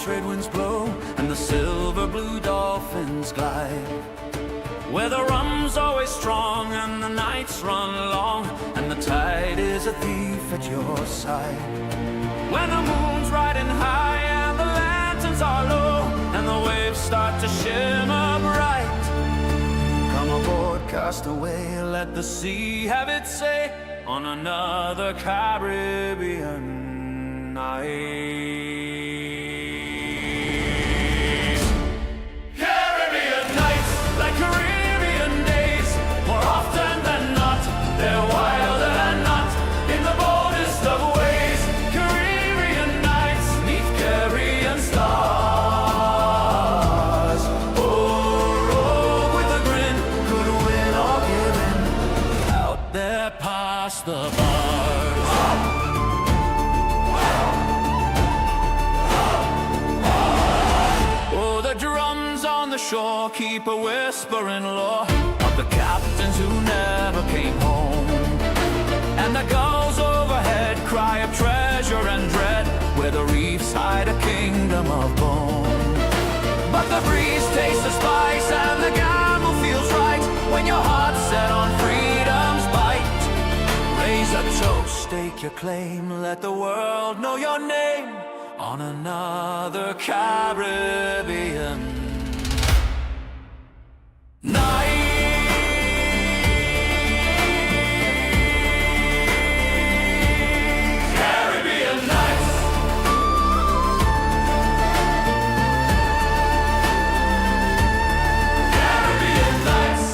trade winds blow and the silver blue dolphins glide. Where the rum's always strong and the nights run long and the tide is a thief at your side. When the moon's riding high and the lanterns are low and the waves start to shimmer bright, come aboard, cast away, let the sea have its say on another Caribbean night. Caribbean nights, like Caribbean days, more often than not, they're wilder than not, in the boldest of ways. Caribbean nights, neath Caribbean stars. Oh, rogue with a grin, could win or give in, out there past the bars. Oh, the drums on the shore keep a whispering lore of the captains who never came home, and the gulls overhead cry of treasure and dread where the reefs hide a kingdom of bone. But the breeze tastes the spice and the gamble feels right when your heart's set on freedom's bite. Raise a toast, stake your claim, let the world know your name on another Caribbean night. Caribbean nights. Caribbean nights.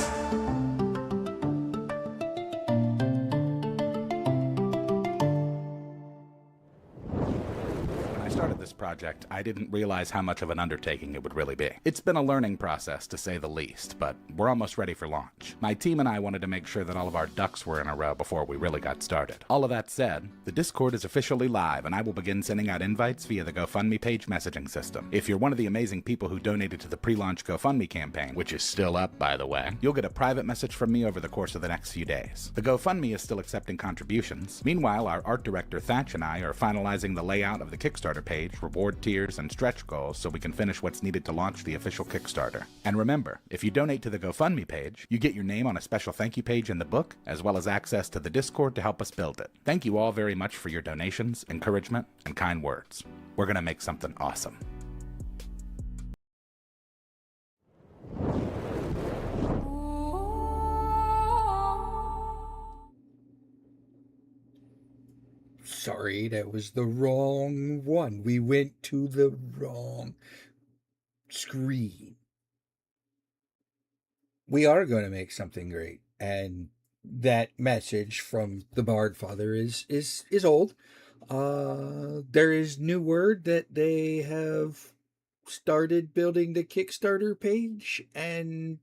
When I started this project, I didn't realize how much of an undertaking it would really be. It's been a learning process, to say the least, but we're almost ready for launch. My team and I wanted to make sure that all of our ducks were in a row before we really got started. All of that said, the Discord is officially live, and I will begin sending out invites via the GoFundMe page messaging system. If you're one of the amazing people who donated to the pre-launch GoFundMe campaign, which is still up, by the way, you'll get a private message from me over the course of the next few days. The GoFundMe is still accepting contributions. Meanwhile, our art director Thatch and I are finalizing the layout of the Kickstarter page, reward tiers, and stretch goals so we can finish what's needed to launch the official Kickstarter. And remember, if you donate to the GoFundMe page, you get your name on a special thank you page in the book, as well as access to the Discord to help us build it. Thank you all very much for your donations, encouragement, and kind words. We're gonna make something awesome. Sorry, that was the wrong one. We went to the wrong screen. We are going to make something great, and that message from the Bard Father is old. There is new word that they have started building the Kickstarter page and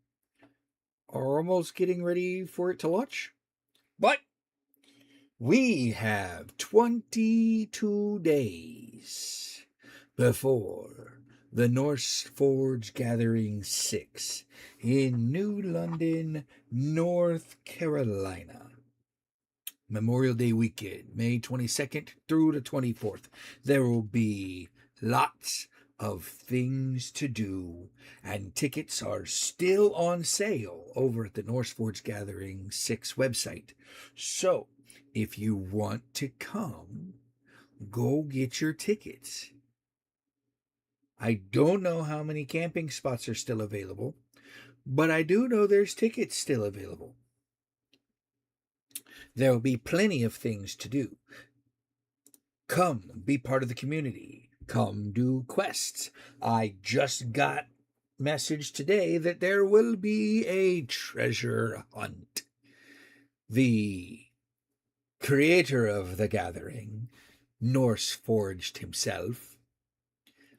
are almost getting ready for it to launch. But we have 22 days before the Norseforged Gathering 6 in New London, North Carolina. Memorial Day weekend, May 22nd through the 24th. There will be lots of things to do, and tickets are still on sale over at the Norseforged Gathering 6 website. So, if you want to come, go get your tickets. I don't know how many camping spots are still available, but I do know there's tickets still available. There will be plenty of things to do. Come, be part of the community. Come do quests. I just got message today that there will be a treasure hunt. The creator of the gathering, Norseforged himself,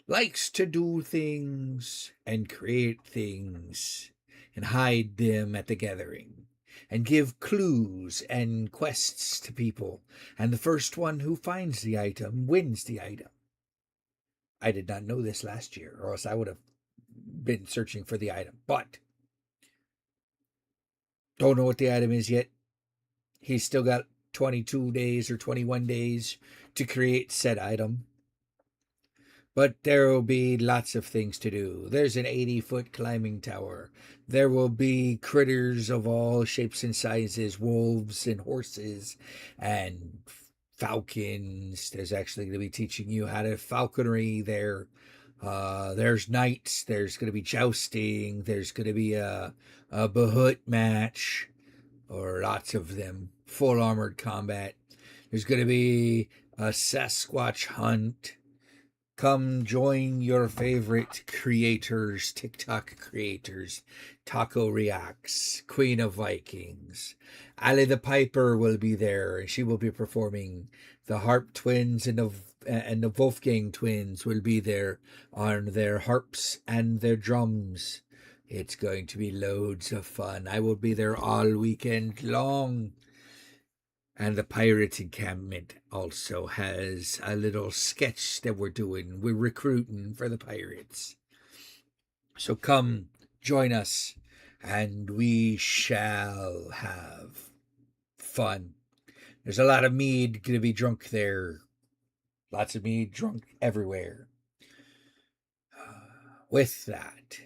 likes to do things and create things and hide them at the gathering and give clues and quests to people, and the first one who finds the item wins the item. I did not know this last year, or else I would have been searching for the item, but don't know what the item is yet. He's still got 22 days or 21 days to create said item. But there will be lots of things to do. There's an 80-foot climbing tower. There will be critters of all shapes and sizes, wolves and horses and falcons. There's actually going to be teaching you how to falconry there. There's knights. There's going to be jousting. There's going to be a Bahoot match, or lots of them. Full armored combat. There's going to be a Sasquatch hunt. Come join your favorite creators, TikTok creators. Taco Reacts, Queen of Vikings. Ali the Piper will be there, and she will be performing. The Harp twins and the Wolfgang twins will be there on their harps and their drums. It's going to be loads of fun. I will be there all weekend long. And the Pirate Encampment also has a little sketch that we're doing. We're recruiting for the pirates. So come join us, and we shall have fun. There's a lot of mead going to be drunk there. Lots of mead drunk everywhere. With that,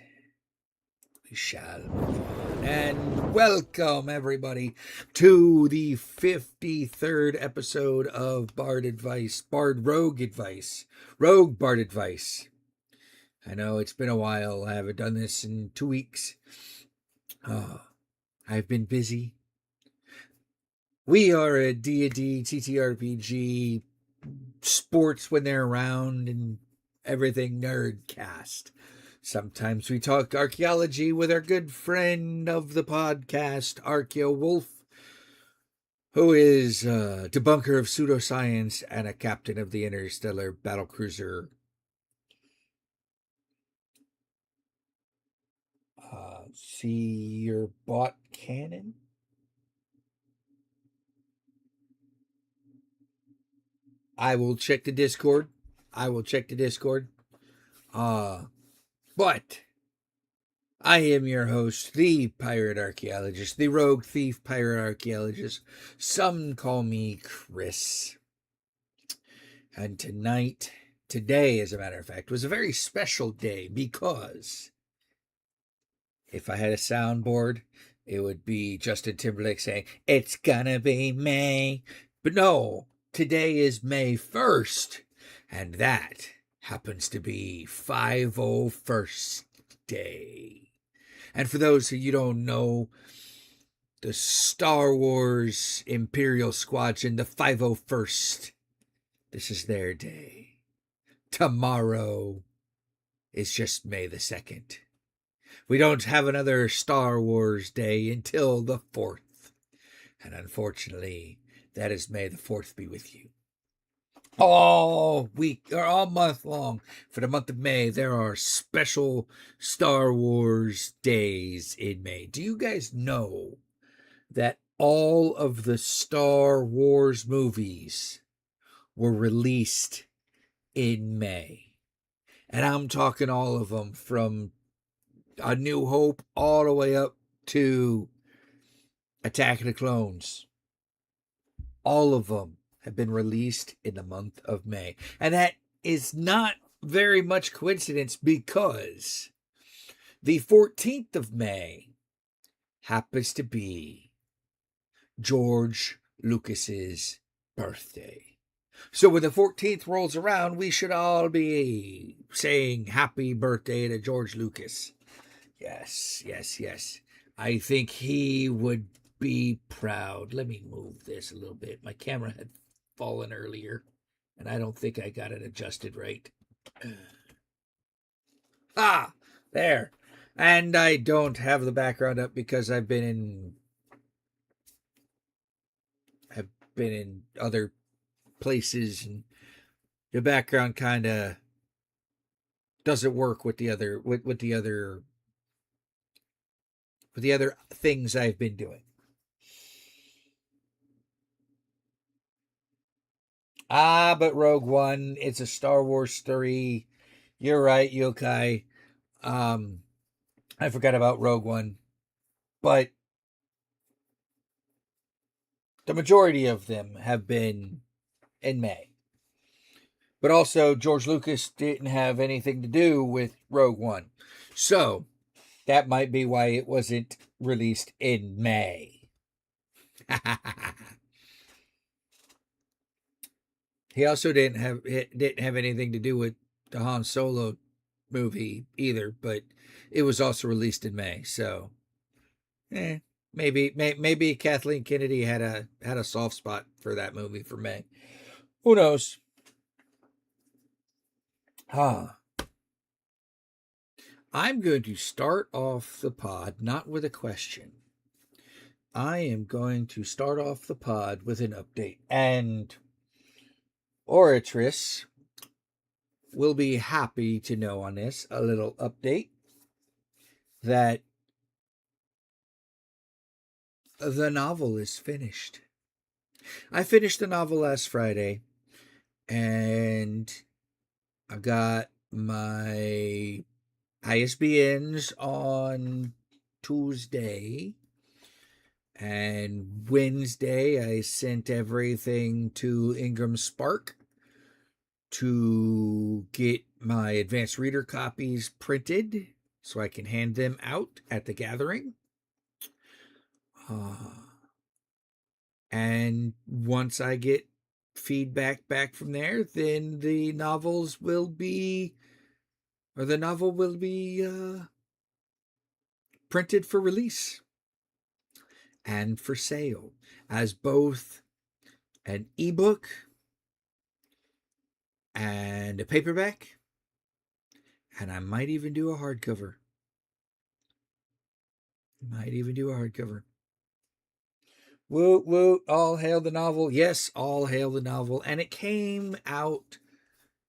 we shall move on. And welcome, everybody, to the 53rd episode of Bard Rogue Bard Advice. I know it's been a while. I haven't done this in 2 weeks. I've been busy. We are a D&D TTRPG sports when they're around and everything nerd cast. Sometimes we talk archaeology with our good friend of the podcast, Archeo Wolf, who is a debunker of pseudoscience and a captain of the interstellar battlecruiser. See your bot cannon? I will check the Discord. But I am your host, the Pirate Archaeologist, the Rogue Thief Pirate Archaeologist. Some call me Chris. And today, as a matter of fact, was a very special day because if I had a soundboard, it would be Justin Timberlake saying, "It's gonna be May." But no, today is May 1st, and that happens to be 501st Day. And for those who you don't know, the Star Wars Imperial Squadron, the 501st, this is their day. Tomorrow is just May the 2nd. We don't have another Star Wars Day until the 4th. And unfortunately, that is May the 4th be with you. All week, or all month long, for the month of May, there are special Star Wars days in May. Do you guys know that all of the Star Wars movies were released in May? And I'm talking all of them, from A New Hope all the way up to Attack of the Clones. All of them have been released in the month of May. And that is not very much coincidence, because the 14th of May happens to be George Lucas's birthday. So when the 14th rolls around, we should all be saying happy birthday to George Lucas. Yes. I think he would be proud. Let me move this a little bit. My camera had fallen earlier, and I don't think I got it adjusted right. There. And I don't have the background up because I've been in other places, and the background kind of doesn't work with the other things I've been doing. But Rogue One, it's a Star Wars story. You're right, Yokai. I forgot about Rogue One. But the majority of them have been in May. But also, George Lucas didn't have anything to do with Rogue One. So, that might be why it wasn't released in May. He also didn't have anything to do with the Han Solo movie either, but it was also released in May. So, maybe Kathleen Kennedy had a soft spot for that movie for May. Who knows? I'm going to start off the pod not with a question. I am going to start off the pod with an update. And Oratrice will be happy to know on this a little update that the novel is finished. I finished the novel last Friday, and I got my ISBNs on Tuesday, and Wednesday I sent everything to Ingram Spark to get my advanced reader copies printed so I can hand them out at the gathering. And once I get feedback back from there, then the novel will be printed for release and for sale as both an ebook and a paperback, and I might even do a hardcover. Woot woot, all hail the novel. Yes, all hail the novel. And it came out,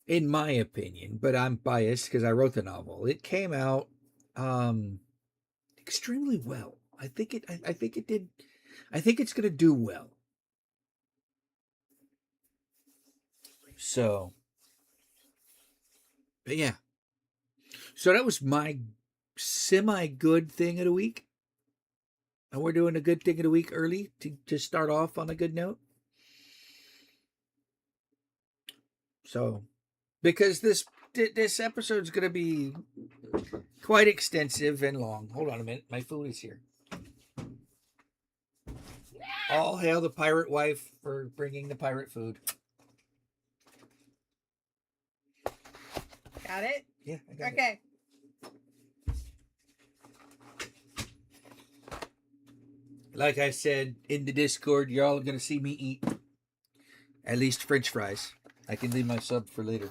in my opinion, but I'm biased because I wrote the novel. It came out extremely well. I think it did. I think it's gonna do well. So, but yeah. So that was my semi good thing of the week. And we're doing a good thing of the week early to start off on a good note. So, because this episode is going to be quite extensive and long. Hold on a minute. My food is here. All hail the pirate wife for bringing the pirate food. Got it? Yeah, I got it. Okay. Like I said in the Discord, you're all going to see me eat at least French fries. I can leave my sub for later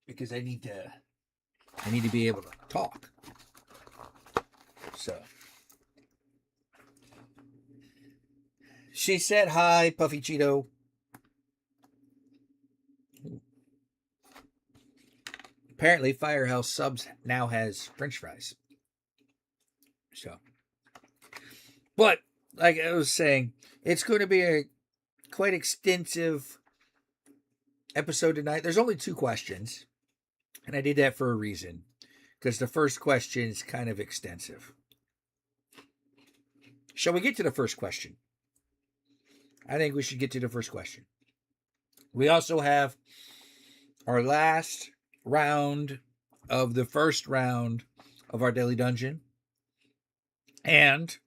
because I need to be able to talk. So she said hi, Puffy Cheeto. Apparently, Firehouse Subs now has French fries. So, but like I was saying, it's going to be a quite extensive episode tonight. There's only 2 questions, and I did that for a reason, because the first question is kind of extensive. Shall we get to the first question? I think we should get to the first question. We also have our last round of the first round of our daily dungeon. And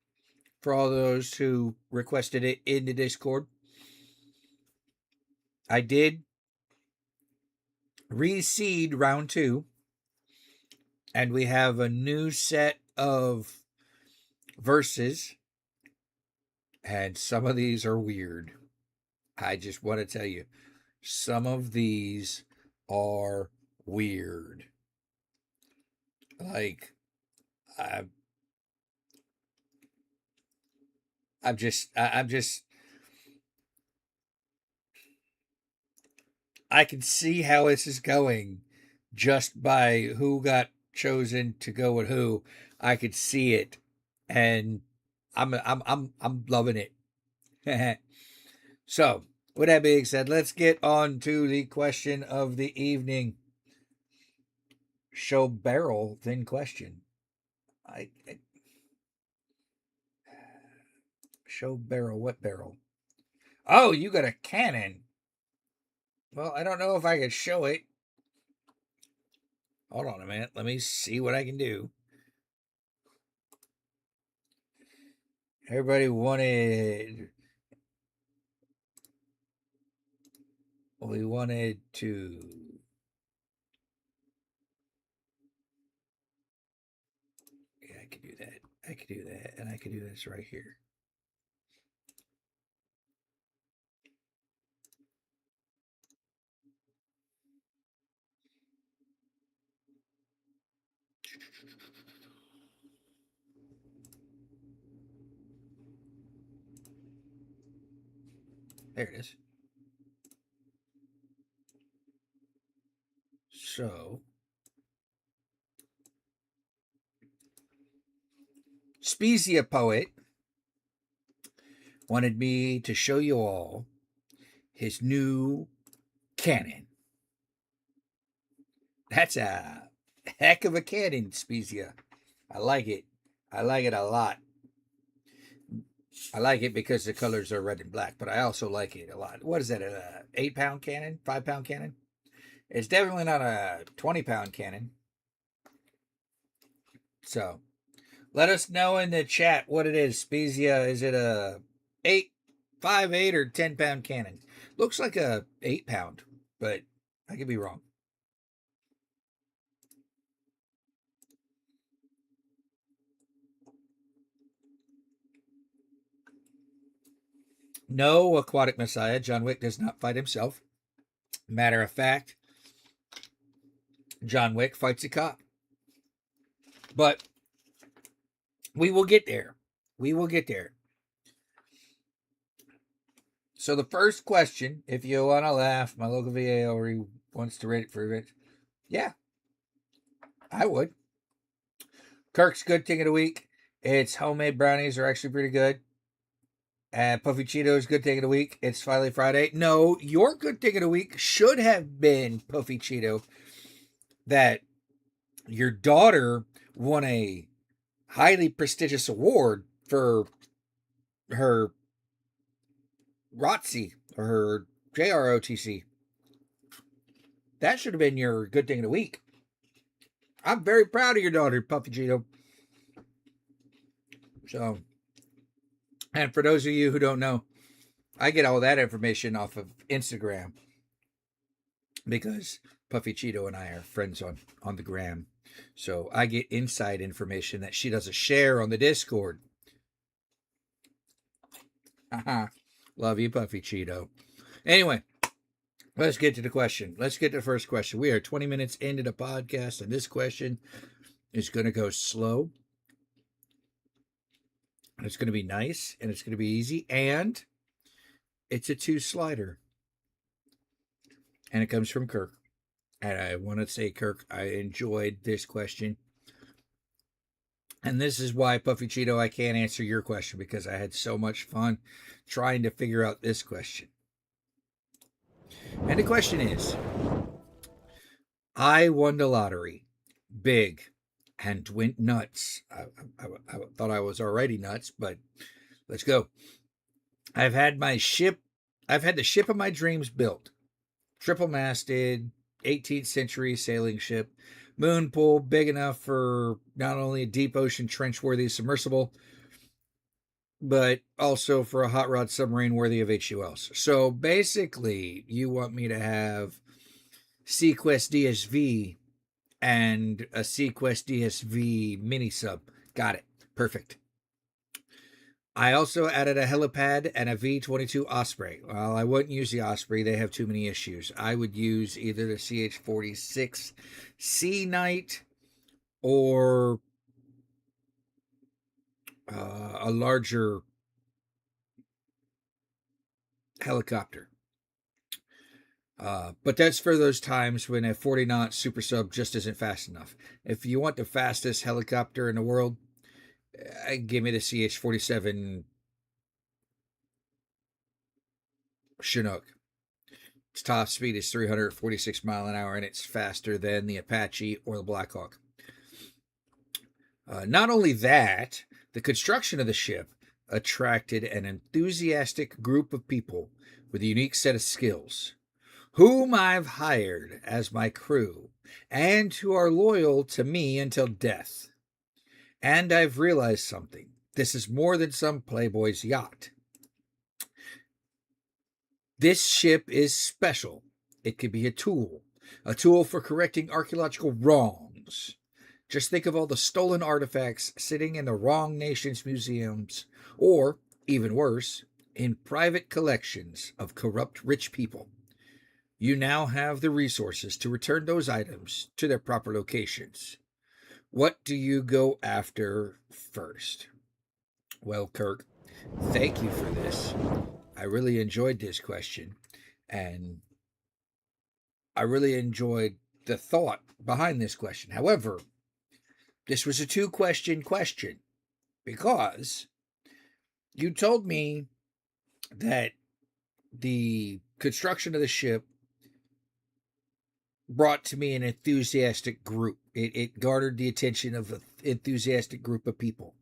for all those who requested it in the Discord, I did reseed round 2, and we have a new set of verses, and some of these are weird. I just want to tell you, some of these are weird. Like, I'm just I can see how this is going just by who got chosen to go with who. I could see it, and I'm loving it. So, with that being said, let's get on to the question of the evening. Show barrel then question. Show barrel, what barrel? Oh, you got a cannon. Well, I don't know if I could show it. Hold on a minute. Let me see what I can do. Everybody wanted. We wanted to. Yeah, I could do that. I could do that. And I could do this right here. There it is. So, Spezia Poet wanted me to show you all his new cannon. That's a heck of a cannon, Spezia. I like it. I like it a lot. I like it because the colors are red and black, but I also like it a lot. What is that? An 8-pound cannon? 5-pound cannon? It's definitely not a 20-pound cannon. So, let us know in the chat what it is. Spezia, is it a 5, 8, or 10-pound cannon? Looks like a 8-pound, but I could be wrong. No, Aquatic Messiah, John Wick does not fight himself. Matter of fact, John Wick fights a cop. But we will get there. We will get there. So the first question, if you want to laugh, my local VA already wants to rate it for it. Yeah, I would. Kirk's good thing of the week. Its homemade brownies are actually pretty good. Puffy Cheetos, good thing of the week. It's finally Friday. No, your good thing of the week should have been Puffy Cheeto. That your daughter won a highly prestigious award for her ROTC or her JROTC. That should have been your good thing of the week. I'm very proud of your daughter, Puffy Cheeto. So, and for those of you who don't know, I get all that information off of Instagram because Puffy Cheeto and I are friends on the gram. So I get inside information that she doesn't share on the Discord. Love you, Puffy Cheeto. Anyway, let's get to the question. Let's get to the first question. We are 20 minutes into the podcast, and this question is going to go slow. It's going to be nice, and it's going to be easy, and it's a 2-slider. And it comes from Kirk. And I want to say, Kirk, I enjoyed this question. And this is why, Puffy Cheeto, I can't answer your question because I had so much fun trying to figure out this question. And the question is, I won the lottery big and went nuts. I thought I was already nuts, but let's go. I've had the ship of my dreams built. Triple-masted, 18th century sailing ship. Moon pool big enough for not only a deep ocean trench-worthy submersible, but also for a hot rod submarine worthy of HULs. So basically, you want me to have Sequest DSV and a Sequest DSV mini sub. Got it. Perfect. I also added a helipad and a V-22 Osprey. Well, I wouldn't use the Osprey. They have too many issues. I would use either the CH-46 Sea Knight or a larger helicopter. But that's for those times when a 40-knot super sub just isn't fast enough. If you want the fastest helicopter in the world, give me the CH-47 Chinook. Its top speed is 346 mile an hour, and it's faster than the Apache or the Blackhawk. Not only that, the construction of the ship attracted an enthusiastic group of people with a unique set of skills whom I've hired as my crew, and who are loyal to me until death. And I've realized something. This is more than some playboy's yacht. This ship is special. It could be a tool for correcting archaeological wrongs. Just think of all the stolen artifacts sitting in the wrong nation's museums, or, even worse, in private collections of corrupt rich people. You now have the resources to return those items to their proper locations. What do you go after first? Well, Kirk, thank you for this. I really enjoyed this question, and I really enjoyed the thought behind this question. However, this was a two-question question because you told me that the construction of the ship brought to me an enthusiastic group. It garnered the attention of an enthusiastic group of people.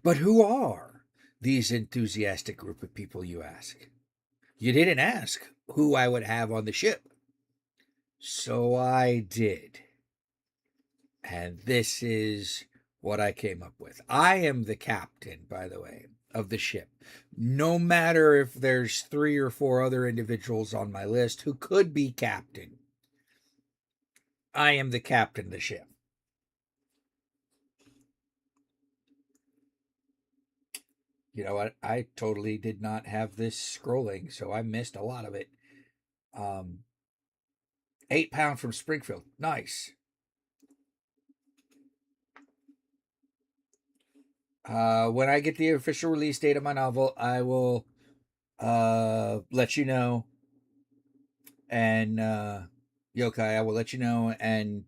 But who are these enthusiastic group of people, you ask? You didn't ask who I would have on the ship. So I did. And this is what I came up with. I am the captain, by the way, of the ship. No matter if there's 3 or 4 other individuals on my list who could be captain, I am the captain of the ship. You know what? I totally did not have this scrolling, so I missed a lot of it. 8 pound from Springfield. Nice. When I get the official release date of my novel, I will let you know. And Yokai, I will let you know. And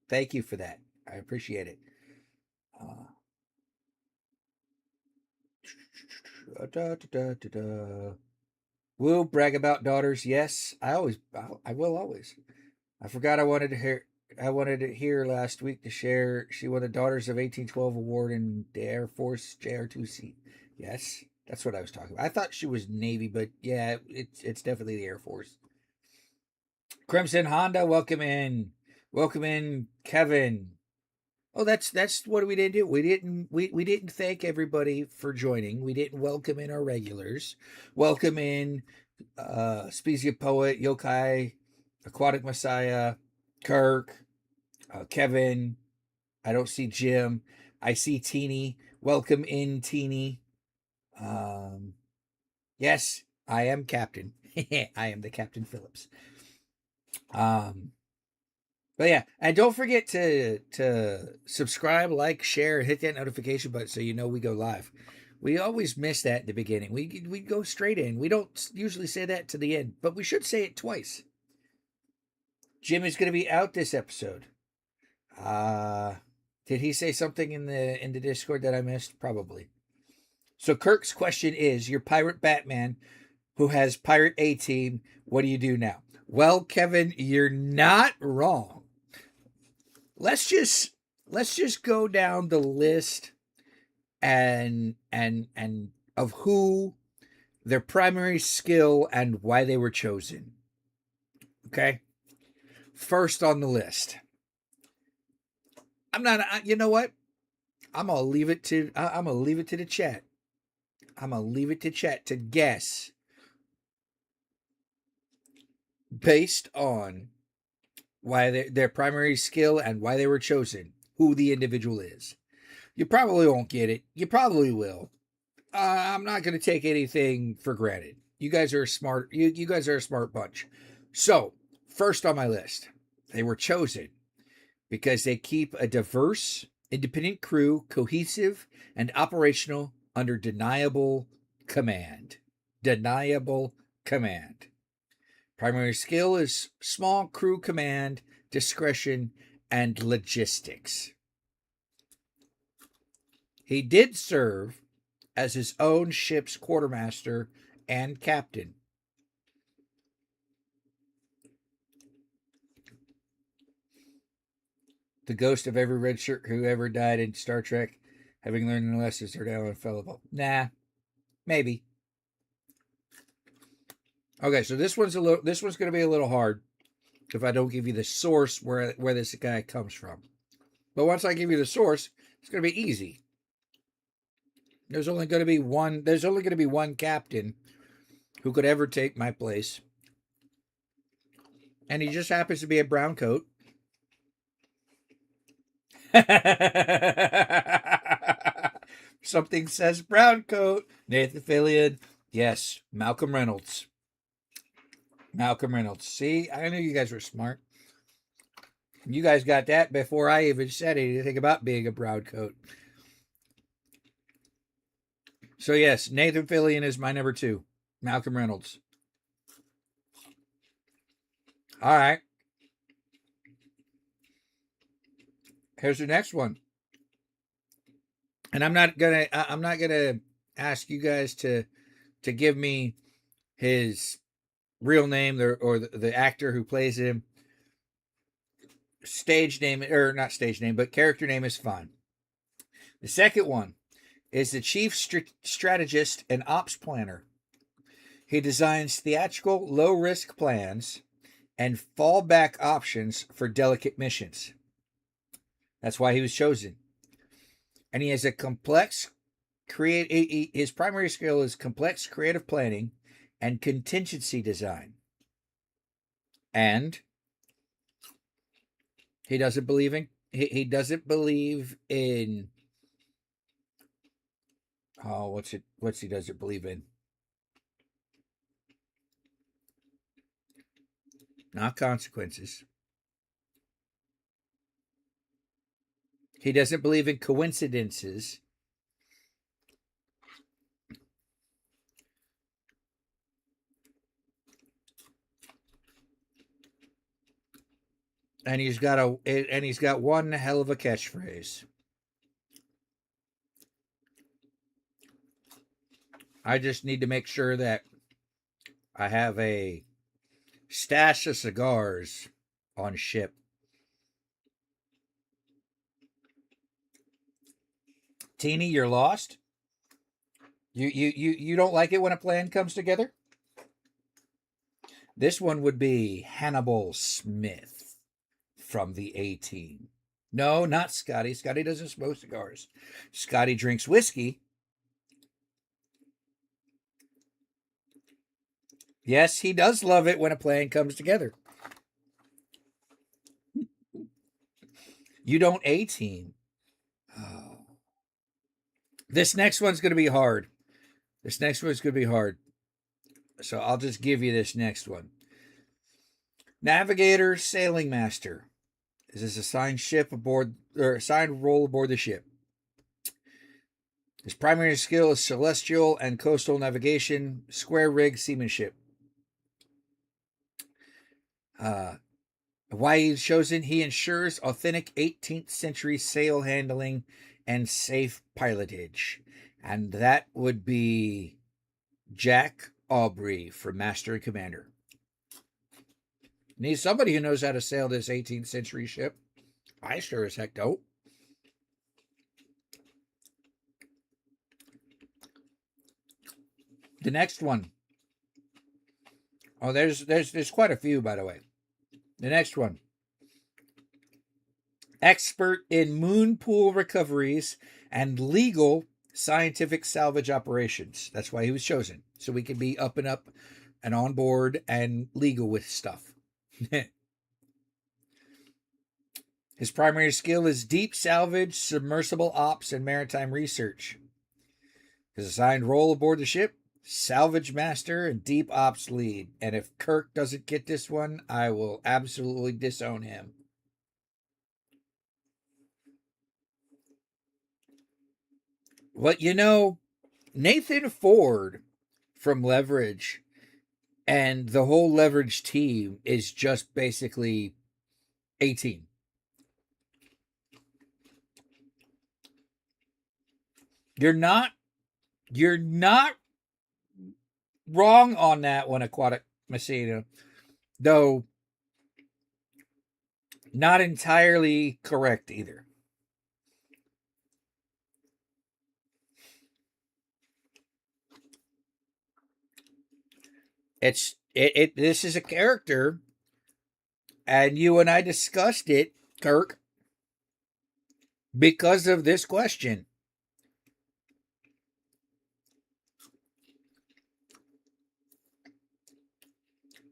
thank you for that. I appreciate it. Will brag about daughters. Yes, I will always. I forgot I wanted to hear last week to share. She won the Daughters of 1812 award in the Air Force JR2C. Yes, that's what I was talking about. I thought she was Navy, but yeah, it's definitely the Air Force. Crimson Honda, welcome in, Kevin. Oh, that's what we didn't do. We didn't thank everybody for joining. We didn't welcome in our regulars. Welcome in Spezia Poet, Yokai, Aquatic Messiah, Kirk, Kevin. I don't see Jim. I see Teeny. Welcome in, Teeny. Yes, I am Captain. I am the Captain Phillips. But yeah, and don't forget to subscribe, like, share, hit that notification button so you know we go live. We always miss that in the beginning. We go straight in. We don't usually say that to the end, but we should say it twice. Jim is going to be out this episode. Did he say something in the Discord that I missed? Probably. So Kirk's question is: your pirate Batman, who has Pirate A-Team, what do you do now? Well, Kevin, you're not wrong. Let's just go down the list and of who, their primary skill, and why they were chosen. Okay? First on the list. You know what? I'm gonna leave it to the chat. I'm gonna leave it to chat to guess based on why their primary skill and why they were chosen, who the individual is. You probably won't get it. You probably will. I'm not going to take anything for granted. You guys are smart. You guys are a smart bunch. So, first on my list, they were chosen because they keep a diverse, independent crew, cohesive, and operational under deniable command. Deniable command. Primary skill is small crew command, discretion, and logistics. He did serve as his own ship's quartermaster and captain. The ghost of every red shirt who ever died in Star Trek, having learned the lessons, are now infallible. Nah, maybe. Okay, so this one's going to be a little hard if I don't give you the source where this guy comes from. But once I give you the source, it's going to be easy. There's only going to be one captain who could ever take my place. And he just happens to be a brown coat. Something says brown coat. Nathan Fillion. Yes, Malcolm Reynolds. Malcolm Reynolds. See, I knew you guys were smart. You guys got that before I even said anything about being a brown coat. So yes, Nathan Fillion is my number 2. Malcolm Reynolds. All right. Here's the next one. And I'm not gonna ask you guys to give me his real name or the actor who plays him. Stage name, or not stage name, but character name is fine. The second one is the chief strategist and ops planner. He designs theatrical, low-risk plans and fallback options for delicate missions. That's why he was chosen. And he has a complex his primary skill is complex creative planning and contingency design. And he doesn't believe in what's he doesn't believe in? Not consequences. He doesn't believe in coincidences. And he's got one hell of a catchphrase. I just need to make sure that I have a stash of cigars on ship. Teeny, you're lost? You don't like it when a plan comes together? This one would be Hannibal Smith from the A-Team. No, not Scotty. Scotty doesn't smoke cigars. Scotty drinks whiskey. Yes, he does love it when a plan comes together. You don't A-Team. Oh. This next one's going to be hard. So I'll just give you this next one. Navigator, sailing master. Is this assigned role aboard the ship? His primary skill is celestial and coastal navigation, square rig seamanship. Why he's chosen? He ensures authentic 18th century sail handling and safe pilotage. And that would be Jack Aubrey from Master and Commander. Need somebody who knows how to sail this 18th century ship. I sure as heck don't. The next one. Oh, there's quite a few, by the way. The next one. Expert in moon pool recoveries and legal scientific salvage operations. That's why he was chosen. So we can be up and on board and legal with stuff. His primary skill is deep salvage, submersible ops, and maritime research. His assigned role aboard the ship, salvage master and deep ops lead. And if Kirk doesn't get this one, I will absolutely disown him. Well, Nathan Ford from Leverage and the whole Leverage team is just basically A-Team. You're not wrong on that one, Aquatic Messina. Though not entirely correct either. This is a character, and you and I discussed it, Kirk, because of this question.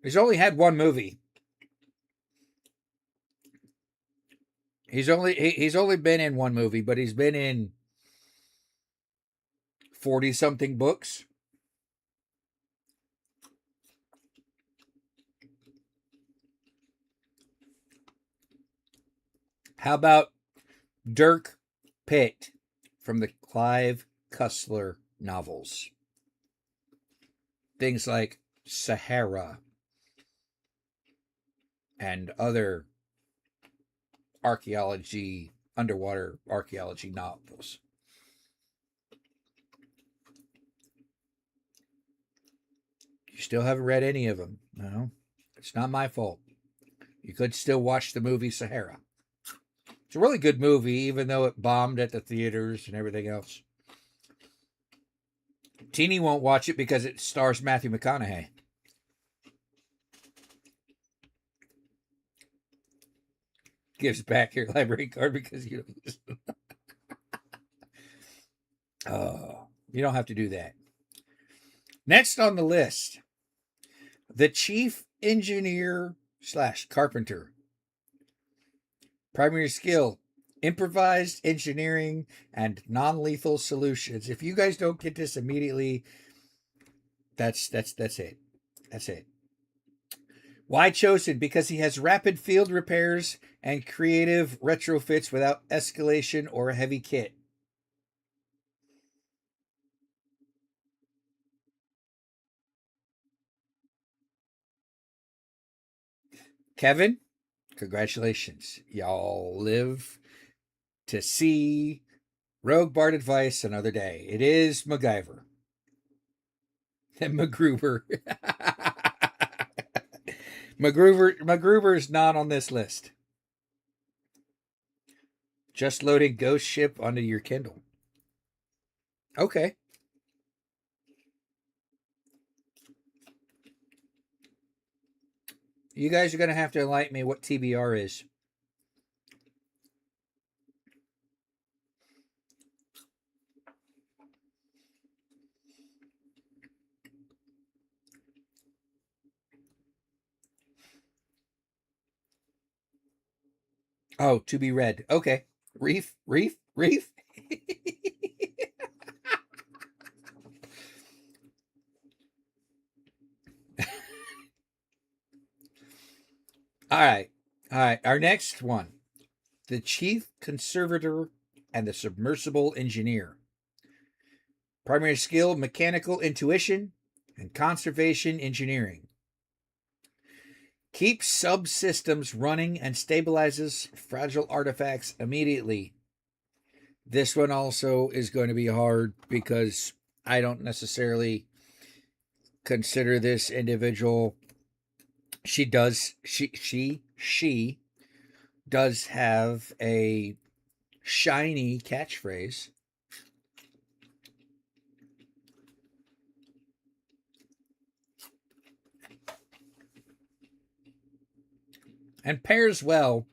He's only had one movie. He's only been in one movie, but he's been in 40 something books. How about Dirk Pitt from the Clive Cussler novels? Things like Sahara and other underwater archaeology novels. You still haven't read any of them. No, it's not my fault. You could still watch the movie Sahara. It's a really good movie, even though it bombed at the theaters and everything else. Teeny won't watch it because it stars Matthew McConaughey. Gives back your library card because you don't use it. Oh, you don't have to do that. Next on the list, the chief engineer / carpenter. Primary skill, improvised engineering and non-lethal solutions. If you guys don't get this immediately, that's it. That's it. Why chosen? Because he has rapid field repairs and creative retrofits without escalation or a heavy kit. Kevin, congratulations. Y'all live to see Rogue Bard advice another day. It is MacGyver. And MacGruber. MacGruber is not on this list. Just loading Ghost Ship onto your Kindle. Okay. You guys are going to have to enlighten me what TBR is. Oh, to be read. Okay. Reef. All right. Our next one, the chief conservator and the submersible engineer. Primary skill, mechanical intuition and conservation engineering. Keeps subsystems running and stabilizes fragile artifacts immediately. This one also is going to be hard because I don't necessarily consider this individual. She does have a shiny catchphrase. And pairs well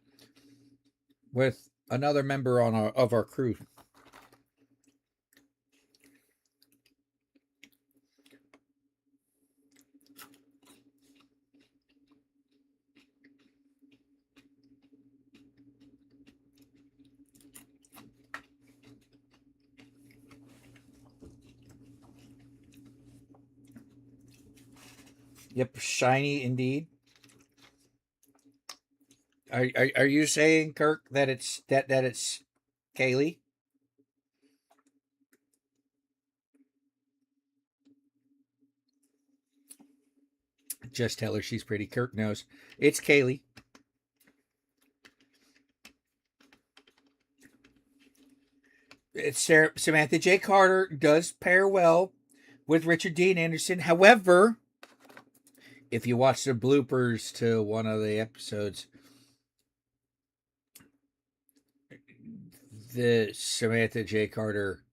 with another member of our crew. Yep, shiny indeed. Are you saying, Kirk, that it's Kaylee? Just tell her she's pretty. Kirk knows. It's Kaylee. Samantha J. Carter does pair well with Richard Dean Anderson. However, if you watch the bloopers to one of the episodes, the Samantha J. Carter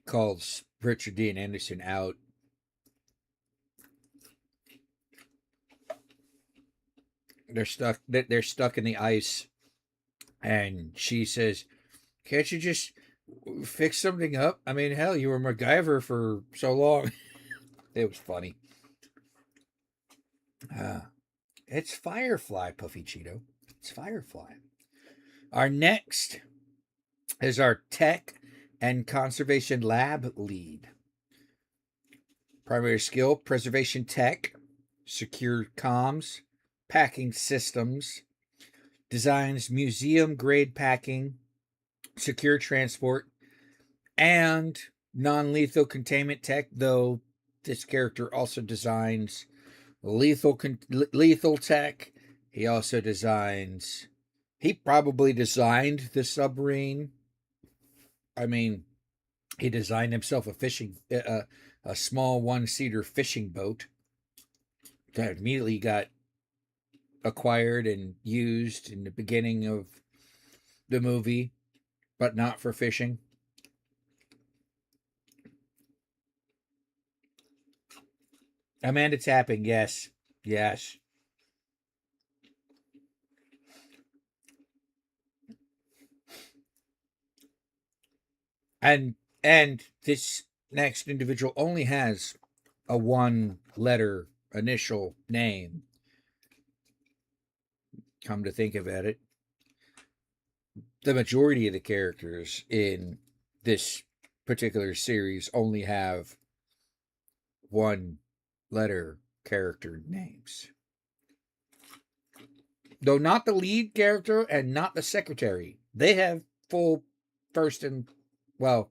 calls Richard Dean Anderson out They're stuck in the ice, and she says, "Can't you just fix something up? I mean, hell, you were MacGyver for so long." It was funny. It's Firefly, Puffy Cheeto. It's Firefly. Our next is our tech and conservation lab lead. Primary skill, preservation tech, secure comms, packing systems, designs museum grade packing, secure transport, and non-lethal containment tech, though this character also designs lethal tech. He also designs, he probably designed the submarine. I mean, he designed himself a small one-seater fishing boat that immediately got acquired and used in the beginning of the movie, but not for fishing. Amanda Tapping, yes. Yes. And this next individual only has a one letter initial name. Come to think of it, the majority of the characters in this particular series only have one letter character names. Though not the lead character and not the secretary. They have full first and, well,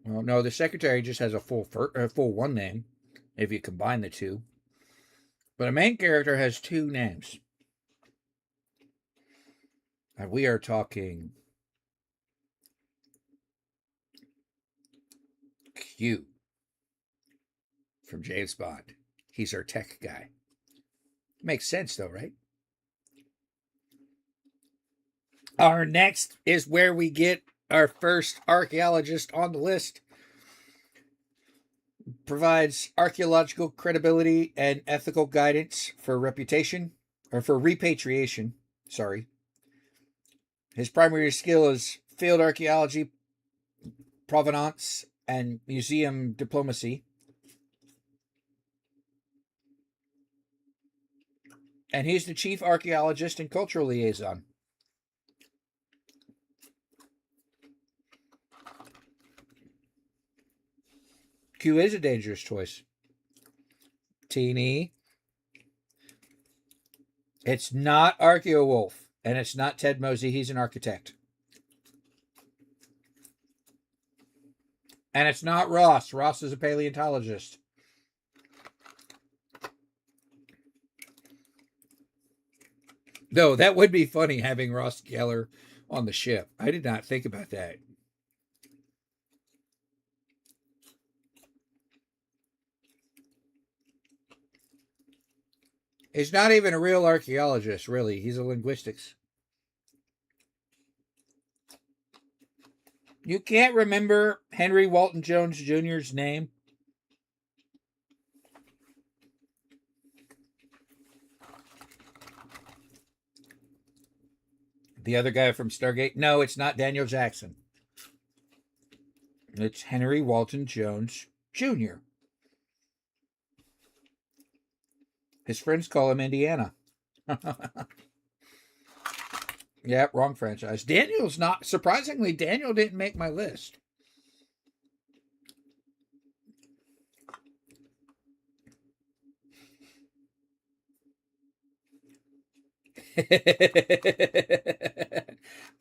no, the secretary just has a full one name if you combine the two. But a main character has two names. And we are talking Q from James Bond. He's our tech guy. Makes sense though, right? Our next is where we get our first archaeologist on the list. Provides archaeological credibility and ethical guidance for reputation, or for repatriation. Sorry. His primary skill is field archaeology, provenance, and museum diplomacy. And he's the chief archaeologist and cultural liaison. Q is a dangerous choice. Teeny. It's not Archaeowolf, and it's not Ted Mosey. He's an architect. And it's not Ross. Ross is a paleontologist. Though that would be funny having Ross Geller on the ship. I did not think about that. He's not even a real archaeologist, really. He's a linguistics. You can't remember Henry Walton Jones Jr.'s name? The other guy from Stargate? No, it's not Daniel Jackson. It's Henry Walton Jones Jr. His friends call him Indiana. Yeah, wrong franchise. Daniel's not. Surprisingly, Daniel didn't make my list.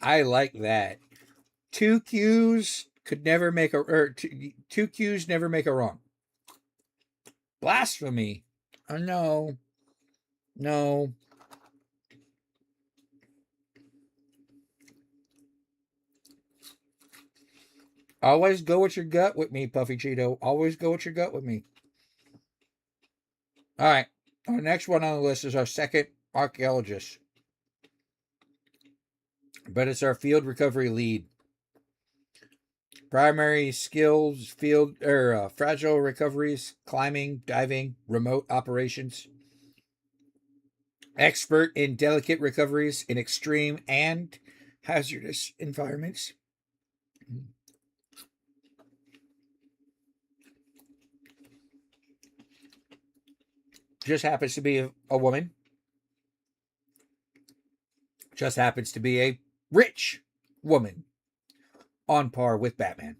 I like that. Two Q's could never make a, or two Q's never make a wrong. Blasphemy. Oh, no. No. Always go with your gut with me, Puffy Cheeto. Always go with your gut with me. All right. Our next one on the list is our second archaeologist. But it's our field recovery lead. Primary skills, fragile recoveries, climbing, diving, remote operations. Expert in delicate recoveries in extreme and hazardous environments. Just happens to be a woman. Just happens to be a rich woman on par with Batman.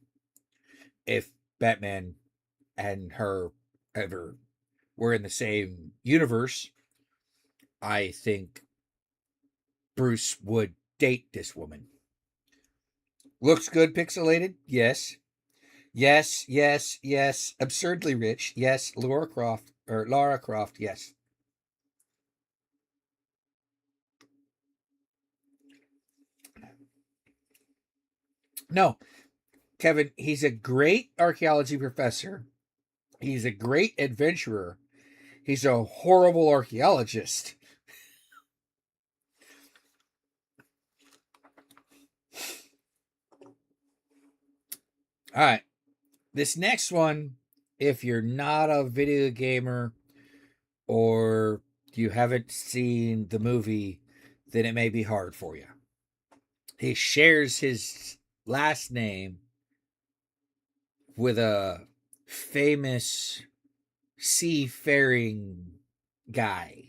If Batman and her ever were in the same universe, I think Bruce would date this woman. Looks good pixelated? Yes. Yes, yes, yes. Absurdly rich? Yes. Lara Croft, yes. No, Kevin, he's a great archaeology professor. He's a great adventurer. He's a horrible archaeologist. All right. This next one, if you're not a video gamer or you haven't seen the movie, then it may be hard for you. He shares his last name with a famous seafaring guy.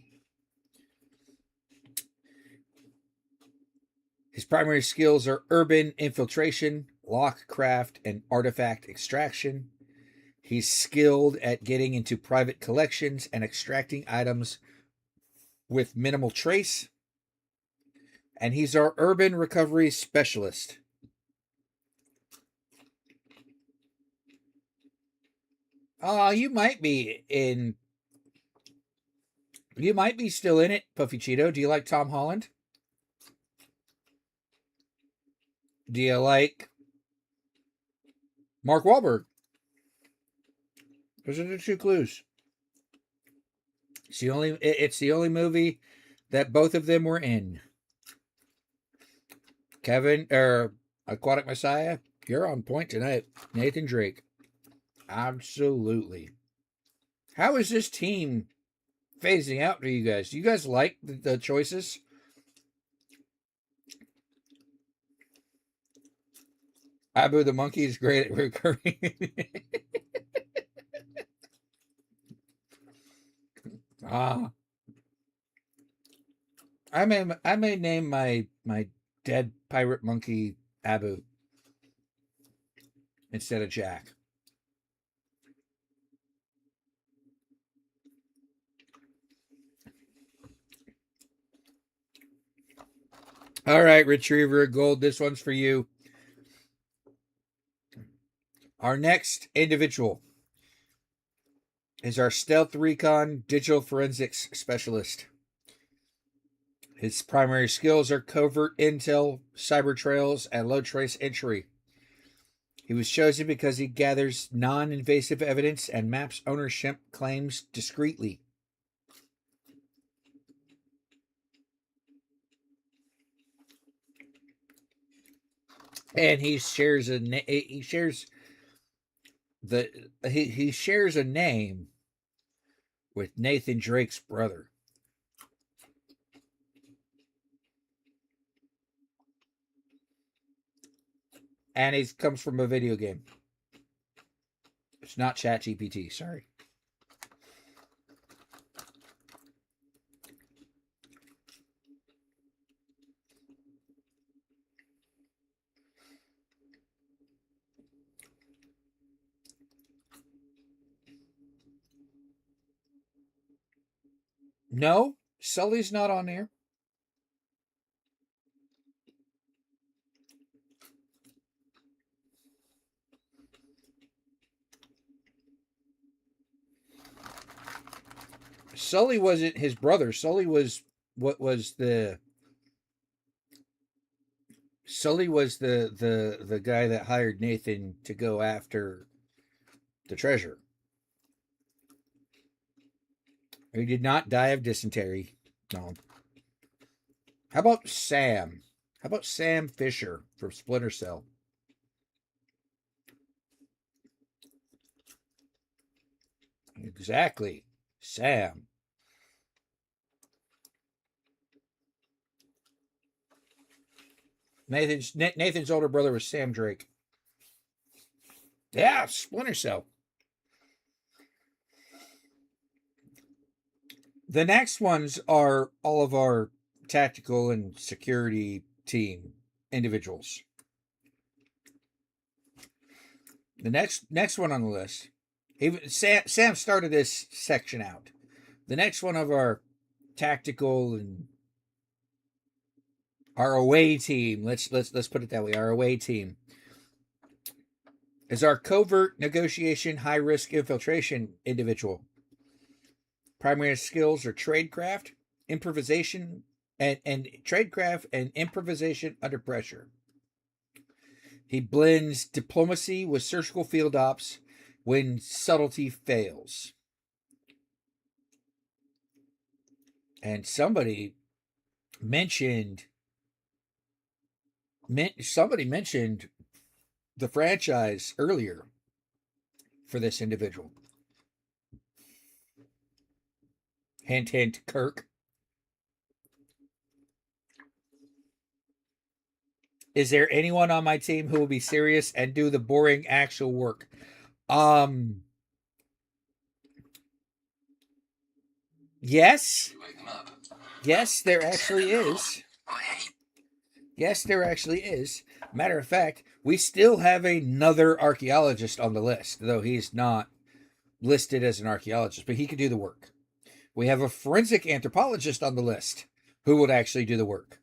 His primary skills are urban infiltration, lockcraft, and artifact extraction. He's skilled at getting into private collections and extracting items with minimal trace. And he's our urban recovery specialist. You might be in. You might be still in it, Puffy Cheeto. Do you like Tom Holland? Do you like Mark Wahlberg? Those are the two clues. It's the only movie that both of them were in. Kevin, Aquatic Messiah, you're on point tonight. Nathan Drake. Absolutely. How is this team phasing out for you guys? Do you guys like the choices? Abu the monkey is great at recurring. I may name my dead pirate monkey Abu instead of Jack. All right, Retriever of Gold, this one's for you. Our next individual is our Stealth Recon Digital Forensics Specialist. His primary skills are covert intel, cyber trails, and low trace entry. He was chosen because he gathers non-invasive evidence and maps ownership claims discreetly. And he shares a name with Nathan Drake's brother. And he comes from a video game. It's not ChatGPT, sorry. No, Sully's not on there. Sully wasn't his brother. Sully was the guy that hired Nathan to go after the treasure. He did not die of dysentery. No. How about Sam? How about Sam Fisher from Splinter Cell? Exactly. Sam. Nathan's older brother was Sam Drake. Yeah, Splinter Cell. The next ones are all of our tactical and security team individuals. The next one on the list, even Sam started this section out. The next one of our tactical and our away team, let's put it that way, our away team, is our covert negotiation high risk infiltration individual. Primary skills are tradecraft, improvisation, and tradecraft and improvisation under pressure. He blends diplomacy with surgical field ops when subtlety fails. And somebody mentioned the franchise earlier for this individual. Hint, hint, Kirk. Is there anyone on my team who will be serious and do the boring actual work? Yes. Yes, there actually is. Yes, there actually is. Matter of fact, we still have another archaeologist on the list, though he's not listed as an archaeologist, but he could do the work. We have a forensic anthropologist on the list who would actually do the work.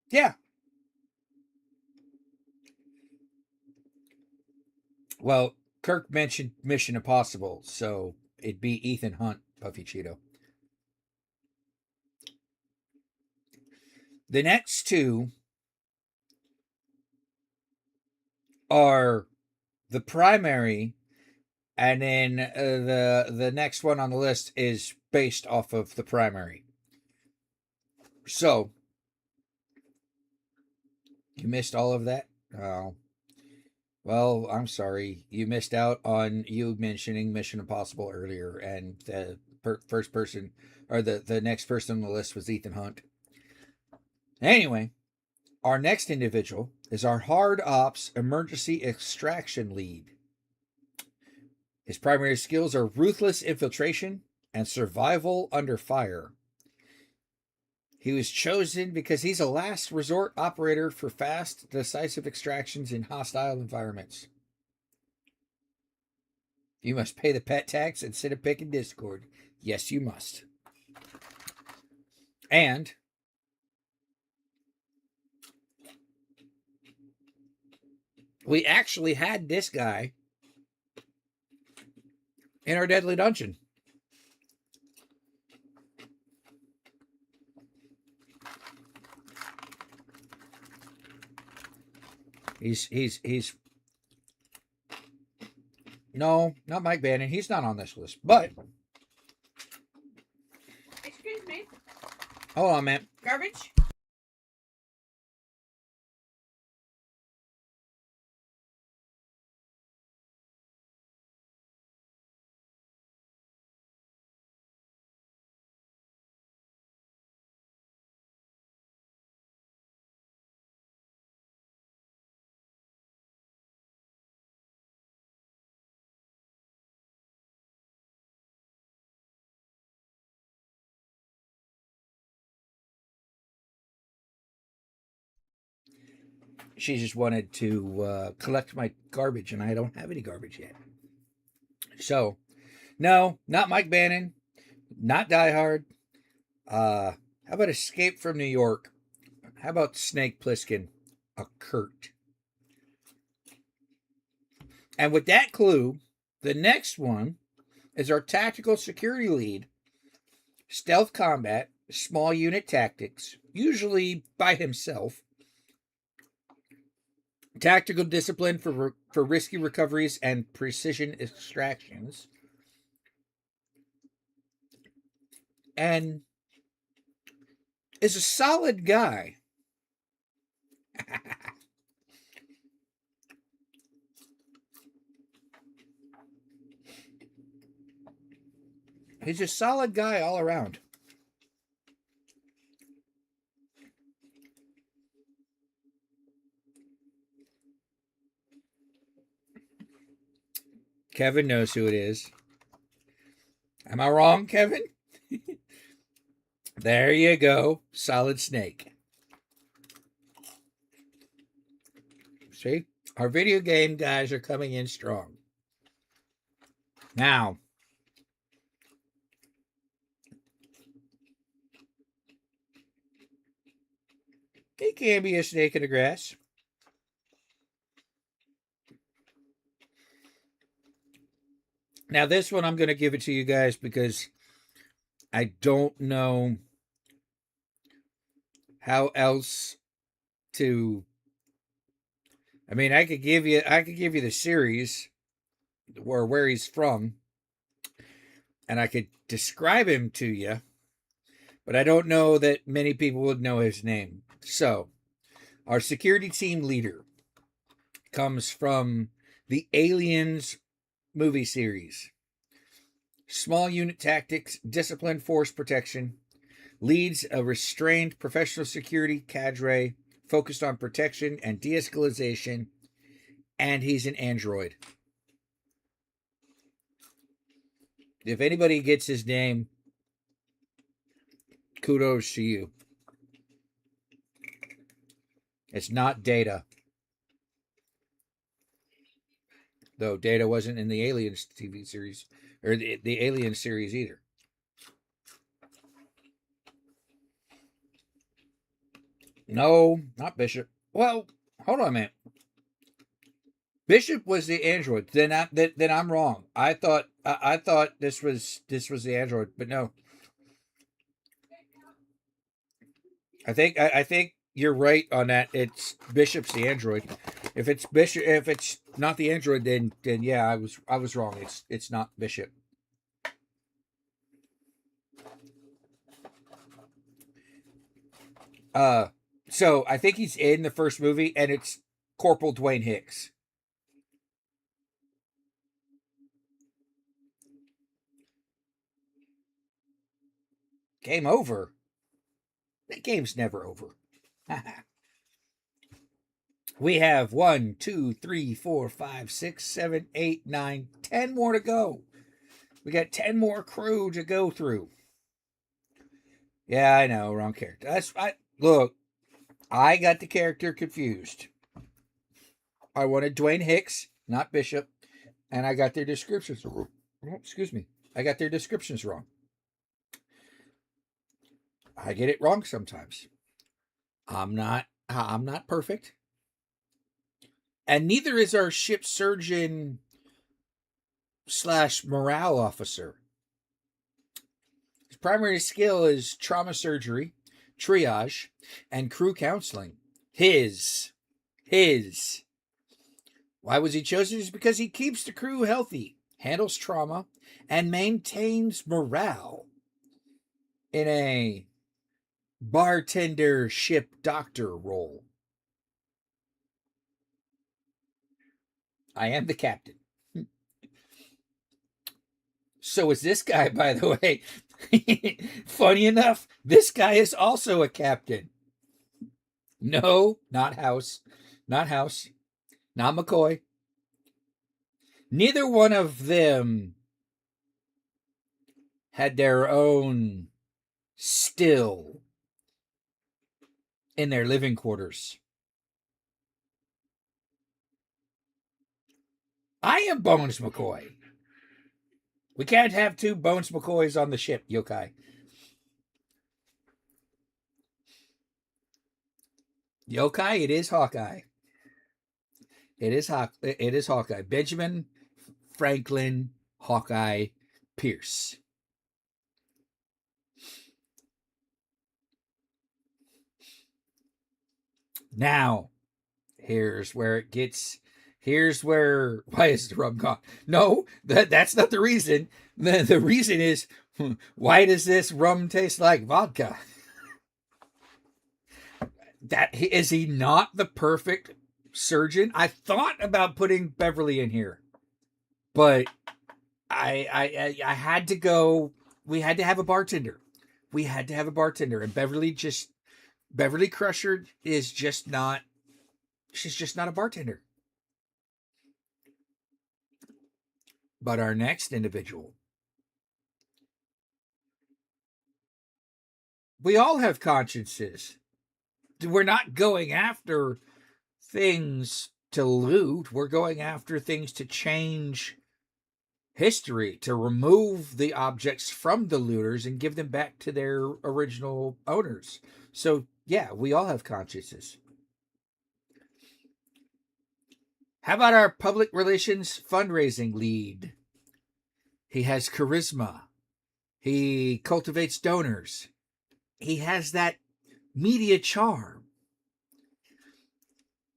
Yeah. Well, Kirk mentioned Mission Impossible, so it'd be Ethan Hunt, Puffy Cheeto. The next two are the primary, and then the next one on the list is based off of the primary. So, you missed all of that? Oh. Well, I'm sorry. You missed out on you mentioning Mission Impossible earlier, and the first person, or the next person on the list was Ethan Hunt. Anyway, our next individual is our hard ops emergency extraction lead. His primary skills are ruthless infiltration and survival under fire. He was chosen because he's a last resort operator for fast, decisive extractions in hostile environments. You must pay the pet tax instead of picking Discord. Yes, you must. And we actually had this guy in our Deadly Dungeon. He's no, not Mike Bannon. He's not on this list. But Excuse me. hold on, man. Garbage? She just wanted to collect my garbage, and I don't have any garbage yet. So, no, not Mike Bannon, not Die Hard. How about Escape from New York? How about Snake Plissken? A Kurt. And with that clue, the next one is our tactical security lead. Stealth combat, small unit tactics, usually by himself. Tactical discipline for risky recoveries and precision extractions. And is a solid guy. He's a solid guy all around. Kevin knows who it is. Am I wrong, Kevin? There you go. Solid Snake. See? Our video game guys are coming in strong. Now, it can be a snake in the grass. Now, this one, I'm going to give it to you guys because I don't know how else to. I mean, I could give you the series or where he's from, and I could describe him to you, but I don't know that many people would know his name. So, our security team leader comes from the Aliens movie series. Small unit tactics, disciplined force protection, leads a restrained professional security cadre focused on protection and de-escalation, and he's an android. If anybody gets his name, kudos to you. It's not Data. Though Data wasn't in the Aliens TV series, or the Alien series either. No, not Bishop. Well, hold on a minute. Bishop was the android. Then I'm wrong. I thought this was the android, but no. I think you're right on that. It's Bishop's the android. If it's not the android, then yeah, I was wrong. It's not Bishop. So I think he's in the first movie, and it's Corporal Dwayne Hicks. Game over. That game's never over. We have 1, 2, 3, 4, 5, 6, 7, 8, 9, 10 more to go. We got 10 more crew to go through. Yeah, I know, wrong character. Look, I got the character confused. I wanted Dwayne Hicks, not Bishop, and I got their descriptions wrong. Excuse me. I got their descriptions wrong. I get it wrong sometimes. I'm not perfect. And neither is our ship surgeon / morale officer. His primary skill is trauma surgery, triage, and crew counseling. His. Why was he chosen? It's because he keeps the crew healthy, handles trauma, and maintains morale in a bartender ship doctor role. I am the captain. So is this guy, by the way. Funny enough, this guy is also a captain. No, not House. Not House. Not McCoy. Neither one of them had their own still in their living quarters. I am Bones McCoy. We can't have two Bones McCoys on the ship, Yokai. Yokai, it is Hawkeye. It is Hawkeye. Benjamin Franklin Hawkeye Pierce. Now, here's where it gets. Why is the rum gone? No, that's not the reason. The reason is, why does this rum taste like vodka? Is he not the perfect surgeon? I thought about putting Beverly in here, but I had to go. We had to have a bartender. And Beverly Crusher is just not. She's just not a bartender. But our next individual, we all have consciences. We're not going after things to loot. We're going after things to change history, to remove the objects from the looters and give them back to their original owners. So, yeah, we all have consciences. How about our public relations fundraising lead? He has charisma. He cultivates donors. He has that media charm.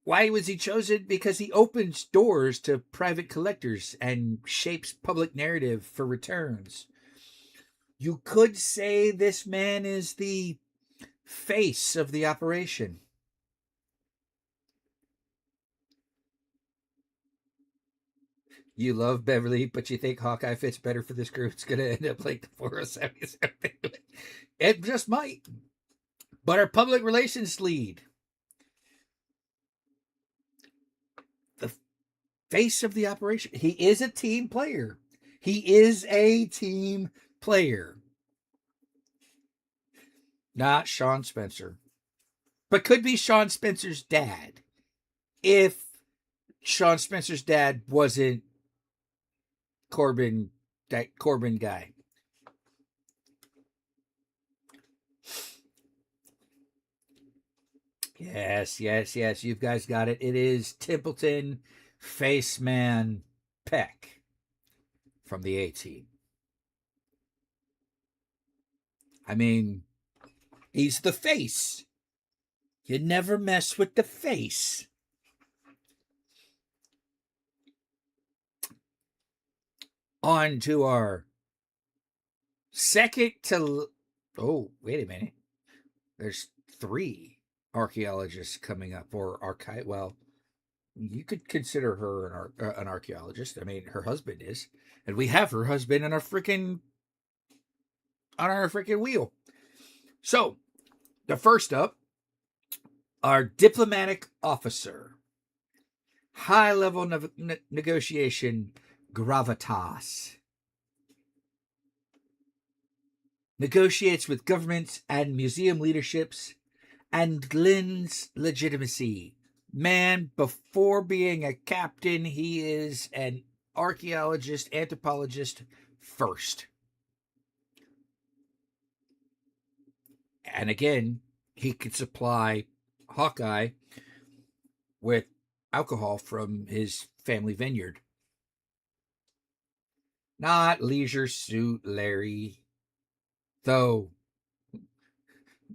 Why was he chosen? Because he opens doors to private collectors and shapes public narrative for returns. You could say this man is the face of the operation. You love Beverly, but you think Hawkeye fits better for this group. It's going to end up like the 407. It just might. But our public relations lead, the face of the operation, he is a team player. He is a team player. Not Sean Spencer. But could be Sean Spencer's dad. If Sean Spencer's dad wasn't Corbin, that Corbin guy. Yes. You guys got it. It is Templeton Faceman Peck from the A-Team. I mean, he's the face. You never mess with the face. On to our second to... Oh, wait a minute. There's 3 archaeologists coming up, or archive. Well, you could consider her an archaeologist. I mean, her husband is, and we have her husband on our freaking wheel. So, the first up, our diplomatic officer, high level negotiation gravitas, negotiates with governments and museum leaderships and lends legitimacy. Man, before being a captain, he is an archaeologist, anthropologist first. And again, he could supply Hawkeye with alcohol from his family vineyard. Not Leisure Suit Larry. Though,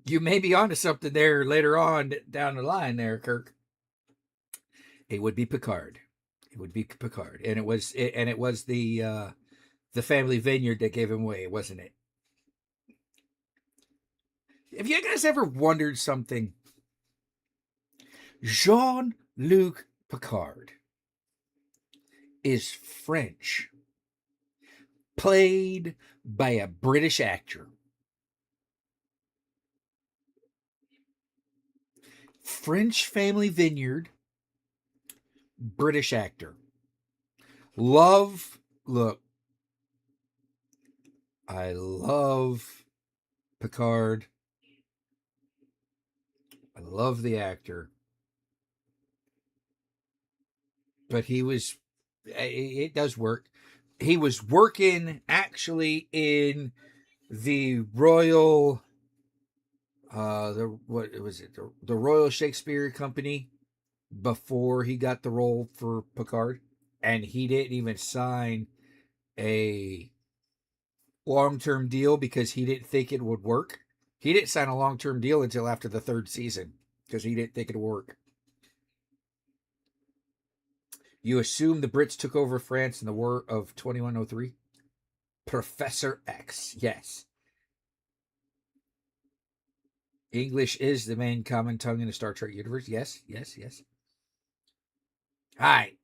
you may be onto something there later on down the line there, Kirk. It would be Picard. And it was the family vineyard that gave him away, wasn't it? Have you guys ever wondered something? Jean-Luc Picard is French, played by a British actor. French family vineyard, British actor. Look, I love Picard. I love the actor. But it does work. He was working actually in the Royal, the Royal Shakespeare Company before he got the role for Picard. And he didn't even sign a long-term deal because he didn't think it would work. He didn't sign a long-term deal until after the 3rd season because he didn't think it would work. You assume the Brits took over France in the War of 2103? Professor X, yes. English is the main common tongue in the Star Trek universe. Yes. All right.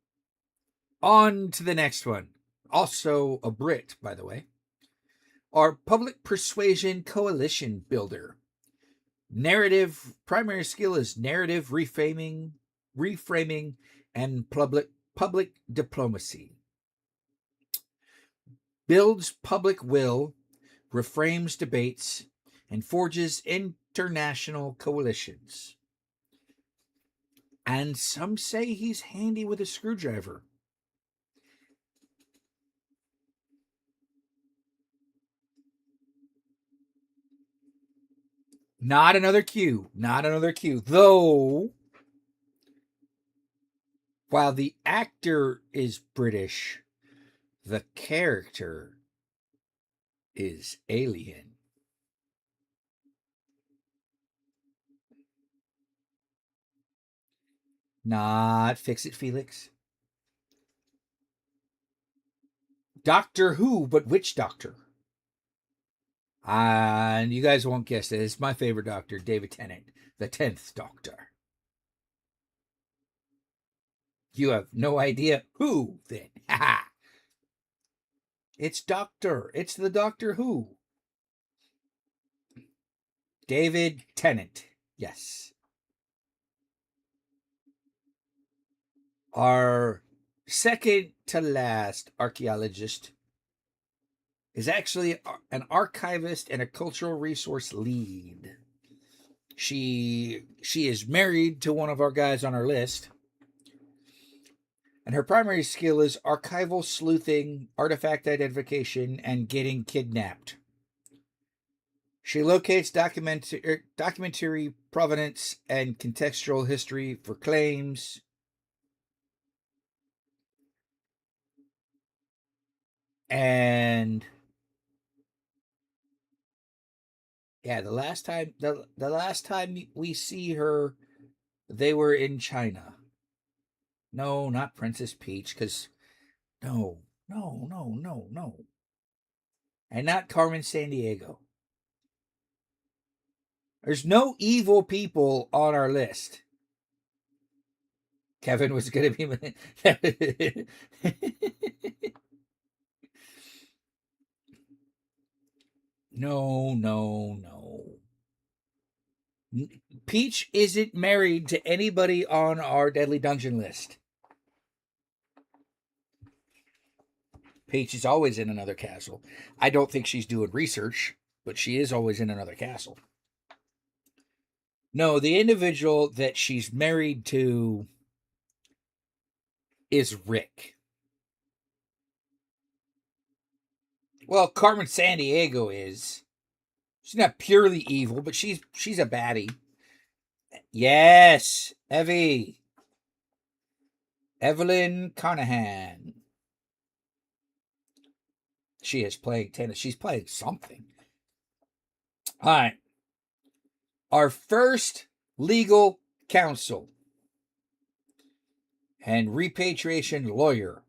On to the next one. Also a Brit, by the way. Our public persuasion coalition builder. Narrative, primary skill is narrative reframing, and public diplomacy. builds public will, reframes debates, and forges international coalitions. And some say he's handy with a screwdriver. Not another Q. Not another Q. Though, while the actor is British, the character is alien. Not Fix It Felix. Doctor Who, but which doctor? And you guys won't guess it. It's my favorite doctor, David Tennant, the 10th Doctor. You have no idea who, then. It's Doctor. It's the Doctor Who. David Tennant. Yes. Our second to last archaeologist is actually an archivist and a cultural resource lead. She is married to one of our guys on our list. And her primary skill is archival sleuthing, artifact identification, and getting kidnapped. She locates documentary provenance and contextual history for claims. And yeah, the last time we see her, they were in China. No, not Princess Peach, because no. And not Carmen Sandiego. There's no evil people on our list. Kevin was going to be... No. Peach isn't married to anybody on our Deadly Dungeon list. Peach is always in another castle. I don't think she's doing research, but she is always in another castle. No, the individual that she's married to is Rick. Well, Carmen Sandiego is. She's not purely evil, but she's a baddie. Yes, Evelyn Carnahan. She is playing tennis. She's playing something. All right. Our first legal counsel and repatriation lawyer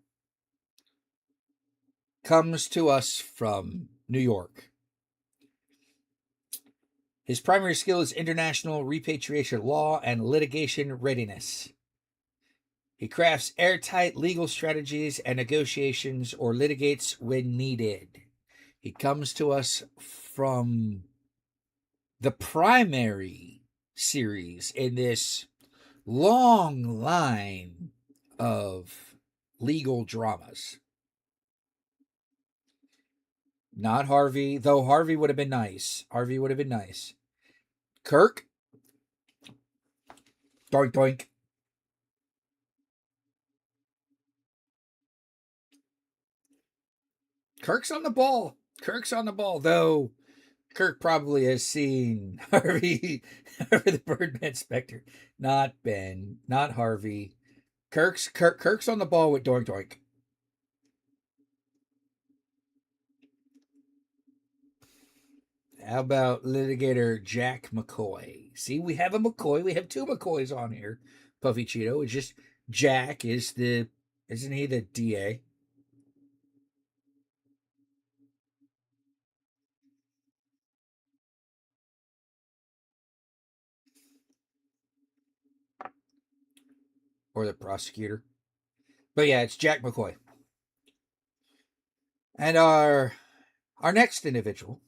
comes to us from New York. His primary skill is international repatriation law and litigation readiness. He crafts airtight legal strategies and negotiations or litigates when needed. He comes to us from the primary series in this long line of legal dramas. Not Harvey, though Harvey would have been nice. Kirk. Doink, doink. Kirk's on the ball, though Kirk probably has seen Harvey the Birdman Spectre. Not Ben, not Harvey. Kirk's on the ball with doink, doink. How about litigator Jack McCoy? See, we have a McCoy. We have two McCoys on here. Puffy Cheeto. It's just Jack isn't he the DA? Or the prosecutor. But yeah, it's Jack McCoy. And our next individual,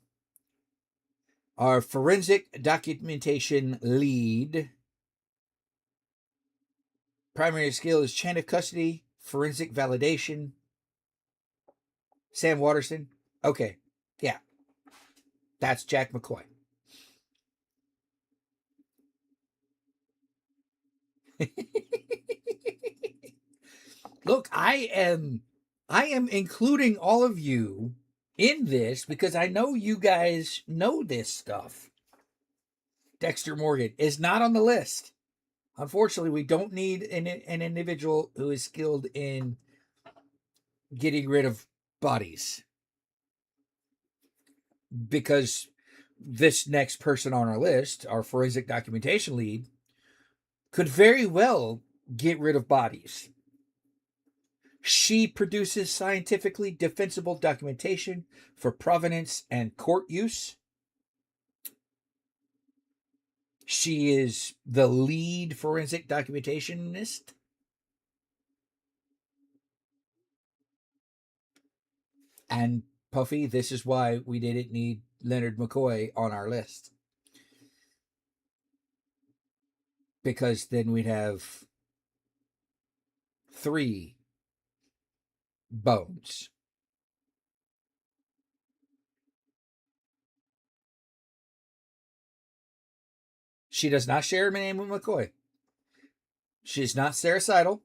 our forensic documentation lead. Primary skill is chain of custody, forensic validation, Sam Waterston? Okay. Yeah. That's Jack McCoy. Look, I am including all of you in this because I know you guys know this stuff. Dexter Morgan is not on the list. Unfortunately, we don't need an individual who is skilled in getting rid of bodies because this next person on our list, our forensic documentation lead, could very well get rid of bodies. She produces scientifically defensible documentation for provenance and court use. She is the lead forensic documentationist. And Puffy, this is why we didn't need Leonard McCoy on our list. Because then we'd have 3 Bones. She does not share a name with McCoy. She's not Sarah Seidel.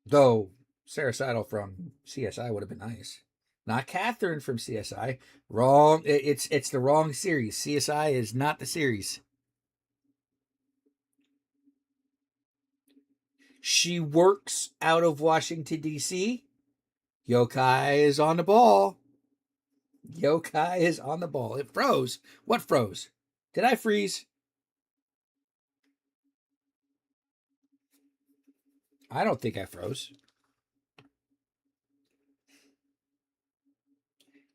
Though Sarah Seidel from CSI would have been nice. Not Catherine from CSI. Wrong. It's the wrong series. CSI is not the series. She works out of Washington, D.C. Yokai is on the ball. Yokai is on the ball. It froze. What froze? Did I freeze? I don't think I froze.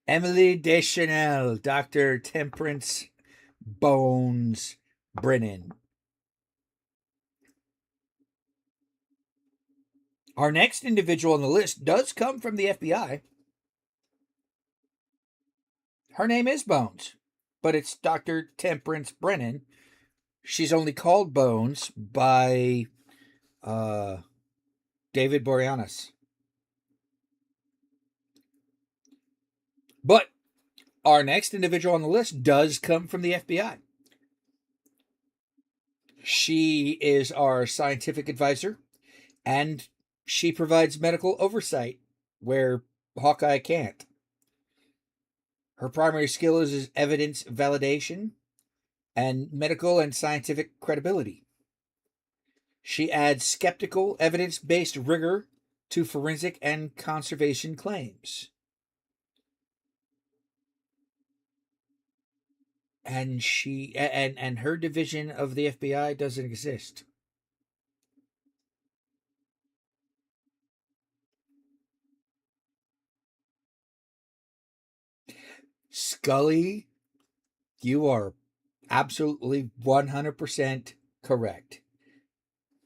Emily Deschanel, Dr. Temperance Bones Brennan. Our next individual on the list does come from the FBI. Her name is Bones, but it's Dr. Temperance Brennan. She's only called Bones by David Boreanaz. But our next individual on the list does come from the FBI. She is our scientific advisor, and she provides medical oversight where Hawkeye can't. Her primary skill is evidence validation and medical and scientific credibility. She adds skeptical, evidence-based rigor to forensic and conservation claims. And and her division of the FBI doesn't exist. Scully, you are absolutely 100% correct.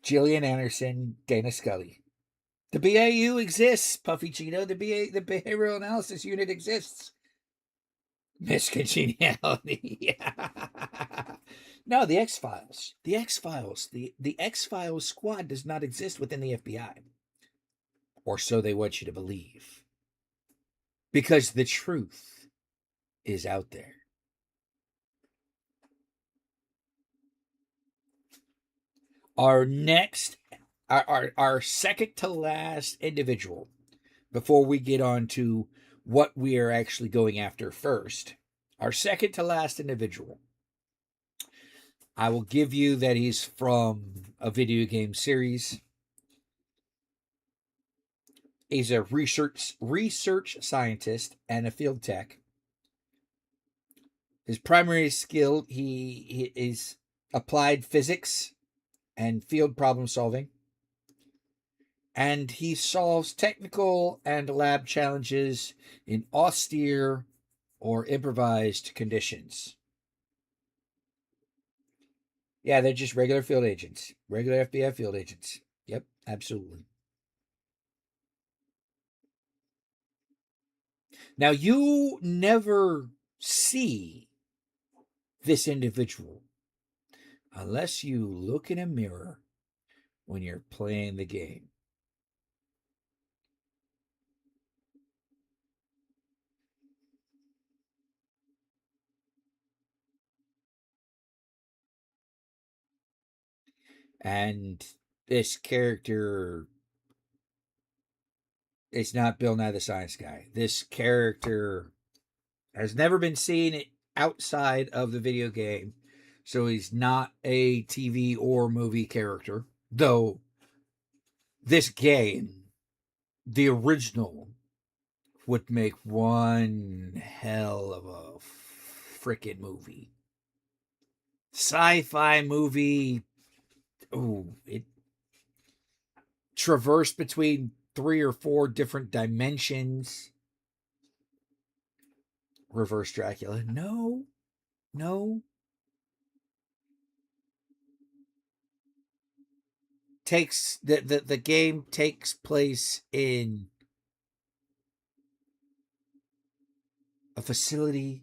Gillian Anderson, Dana Scully. The BAU exists, Puffy Cheeto. The Behavioral Analysis Unit exists. Miss Congeniality. No, the X-Files. The X-Files. The X-Files squad does not exist within the FBI. Or so they want you to believe. Because the truth is out there. Our next, our second to last individual, before we get on to what we are actually going after first, our second to last individual, I will give you that he's from a video game series. He's a research scientist and a field tech. His primary skill, he is applied physics and field problem solving. And he solves technical and lab challenges in austere or improvised conditions. Yeah, they're just regular field agents. Regular FBI field agents. Yep, absolutely. Now, you never see this individual unless you look in a mirror when you're playing the game. And this character is not Bill Nye the Science Guy. This character has never been seen outside of the video game. So he's not a TV or movie character. Though this game, the original, would make one hell of a freaking movie. Sci-fi movie. Ooh, it traversed between 3 or 4 different dimensions. Reverse Dracula. No. Takes the game takes place in a facility.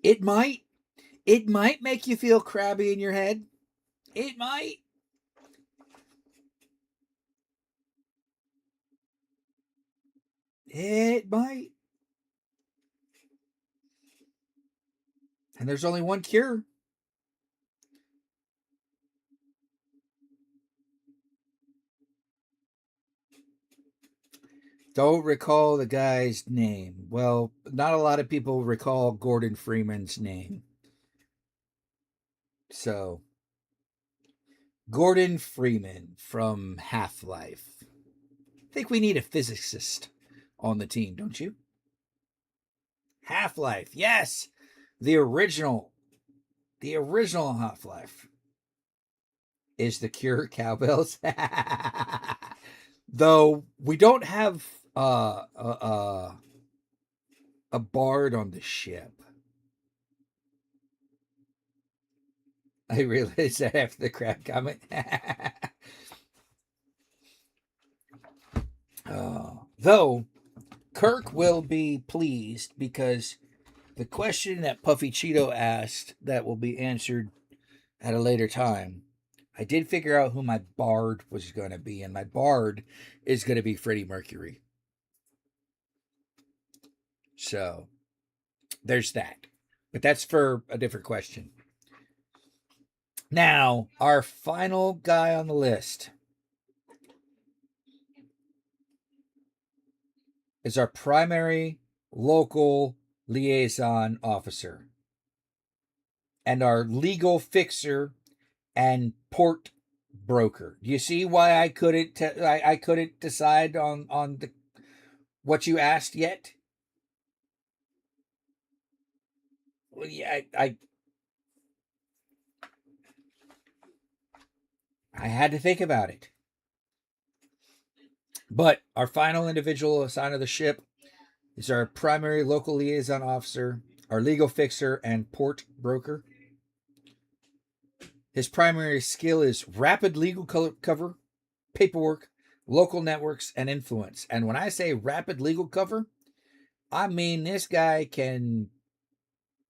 It might make you feel crabby in your head. It might. It might. And there's only one cure. Don't recall the guy's name. Well, not a lot of people recall Gordon Freeman's name. So, Gordon Freeman from Half-Life. I think we need a physicist on the team, don't you? Half-Life, yes! The original Half-Life. Is the cure cowbells? Though we don't have a bard on the ship. I realized that after the crab comment. Though Kirk will be pleased because the question that Puffy Cheeto asked that will be answered at a later time, I did figure out who my bard was going to be, and my bard is going to be Freddie Mercury. So, there's that. But that's for a different question. Now, our final guy on the list is our primary local liaison officer and our legal fixer and port broker. Do you see why I couldn't I couldn't decide on the what you asked yet? Well, yeah, I had to think about it. But our final individual assigned to the ship is our primary local liaison officer, our legal fixer, and port broker. His primary skill is rapid legal cover, paperwork, local networks, and influence. And when I say rapid legal cover, I mean this guy can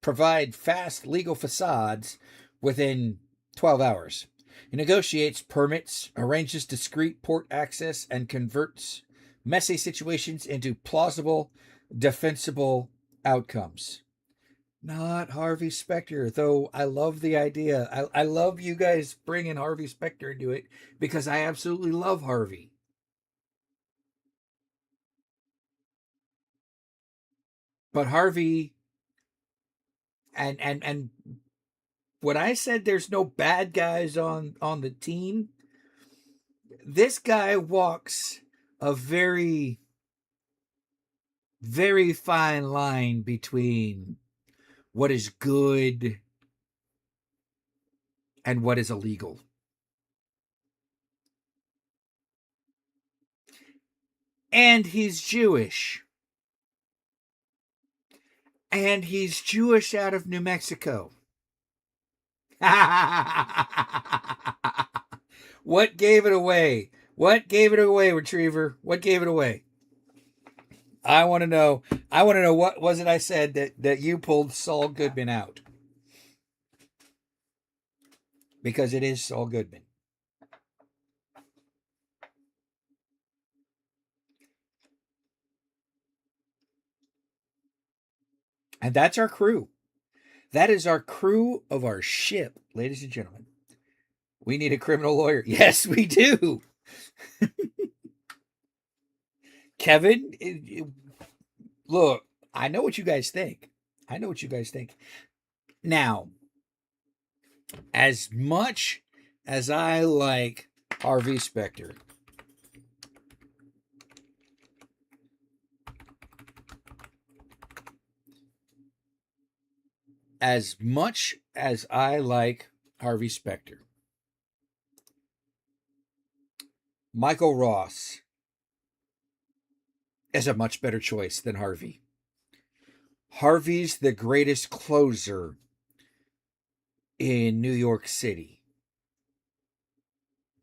provide fast legal facades within 12 hours. He negotiates permits, arranges discreet port access, and converts messy situations into plausible, defensible outcomes. Not Harvey Specter, though I love the idea. I love you guys bringing Harvey Specter into it because I absolutely love Harvey. But Harvey and when I said there's no bad guys on the team, this guy walks a very, very fine line between what is good and what is illegal. And he's Jewish. And he's Jewish out of New Mexico. What gave it away? What gave it away, Retriever? What gave it away? I want to know. I want to know what was it I said that you pulled Saul Goodman out. Because it is Saul Goodman. And that's our crew. That is our crew of our ship, ladies and gentlemen. We need a criminal lawyer. Yes, we do. Kevin, look, I know what you guys think. I know what you guys think. Now, as much as I like Harvey Specter, as much as I like Harvey Specter, Michael Ross is a much better choice than Harvey. Harvey's the greatest closer in New York City.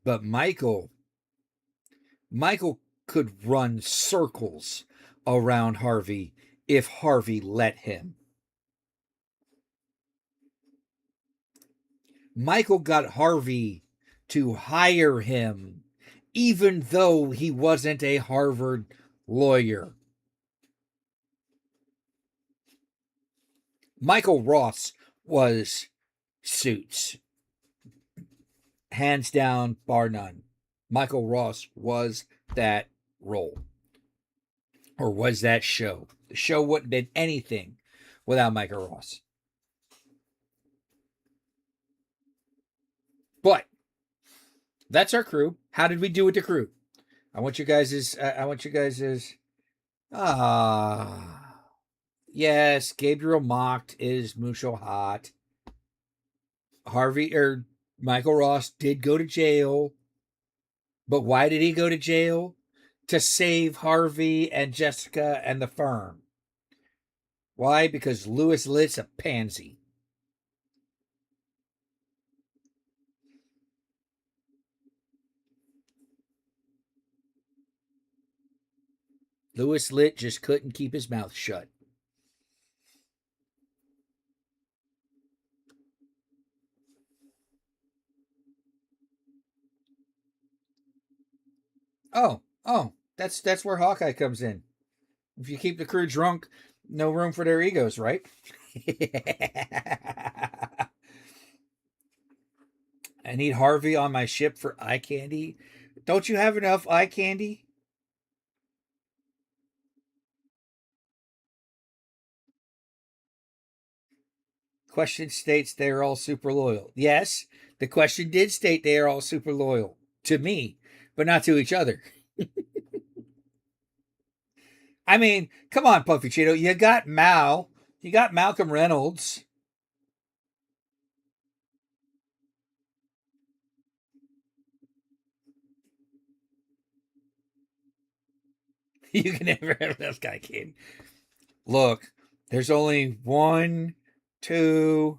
But Michael could run circles around Harvey if Harvey let him. Michael got Harvey to hire him even though he wasn't a Harvard lawyer. Michael Ross was Suits. Hands down, bar none. Michael Ross was that role. Or was that show. The show wouldn't have been anything without Michael Ross. But that's our crew. How did we do with the crew? I want you guys' yes, Gabriel mocked is Musho hot. Michael Ross did go to jail. But why did he go to jail? To save Harvey and Jessica and the firm. Why? Because Louis Litt's a pansy. Louis Litt just couldn't keep his mouth shut. Oh, that's where Hawkeye comes in. If you keep the crew drunk, no room for their egos, right? I need Harvey on my ship for eye candy. Don't you have enough eye candy? Question states they are all super loyal. Yes, the question did state they are all super loyal to me, but not to each other. I mean, come on, Puffy Cheeto. You got Mal. You got Malcolm Reynolds. You can never have enough guy kid. Look, there's only 1, 2,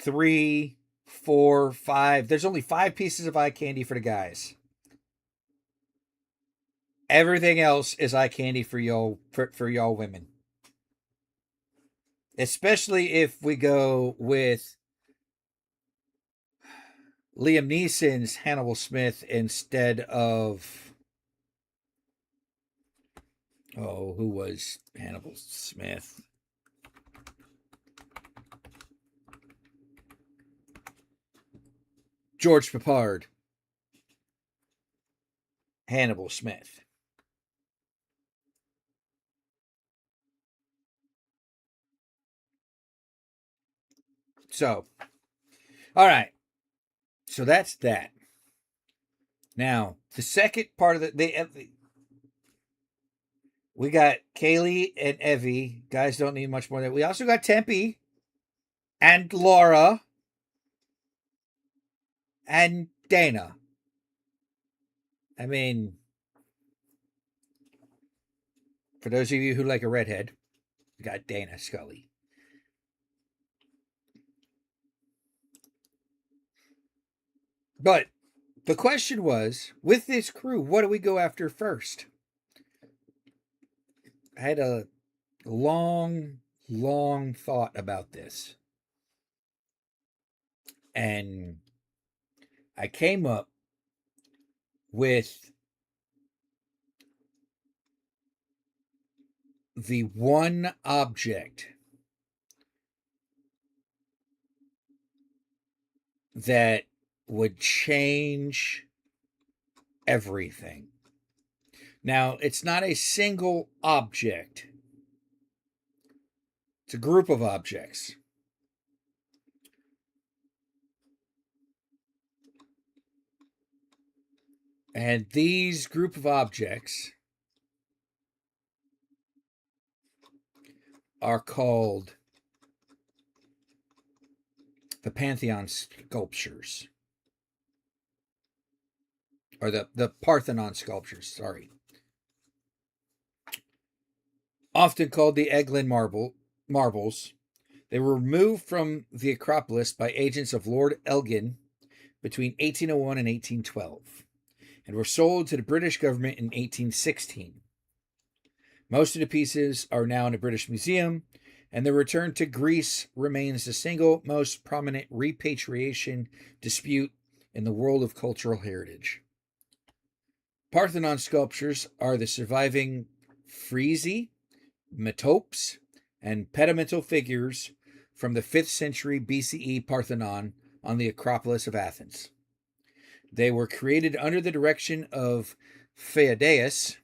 3, 4, 5. There's only 5 pieces of eye candy for the guys. Everything else is eye candy for y'all women. Especially if we go with Liam Neeson's Hannibal Smith instead of who was Hannibal Smith? George Peppard. Hannibal Smith. So, all right. So that's that. Now, the second part of we got Kaylee and Evie. Guys don't need much more than that. We also got Tempe and Laura and Dana. I mean, for those of you who like a redhead, we got Dana Scully. But the question was, with this crew, what do we go after first? I had a long thought about this. And I came up with the one object that would change everything. Now, it's not a single object, it's a group of objects. And these group of objects are called the Pantheon sculptures. Or the Parthenon sculptures, sorry. Often called the Eglin marbles. They were removed from the Acropolis by agents of Lord Elgin between 1801 and 1812 and were sold to the British government in 1816. Most of the pieces are now in the British Museum, and the return to Greece remains the single most prominent repatriation dispute in the world of cultural heritage. Parthenon sculptures are the surviving frieze, metopes, and pedamental figures from the 5th century BCE Parthenon on the Acropolis of Athens. They were created under the direction of Phaedaeus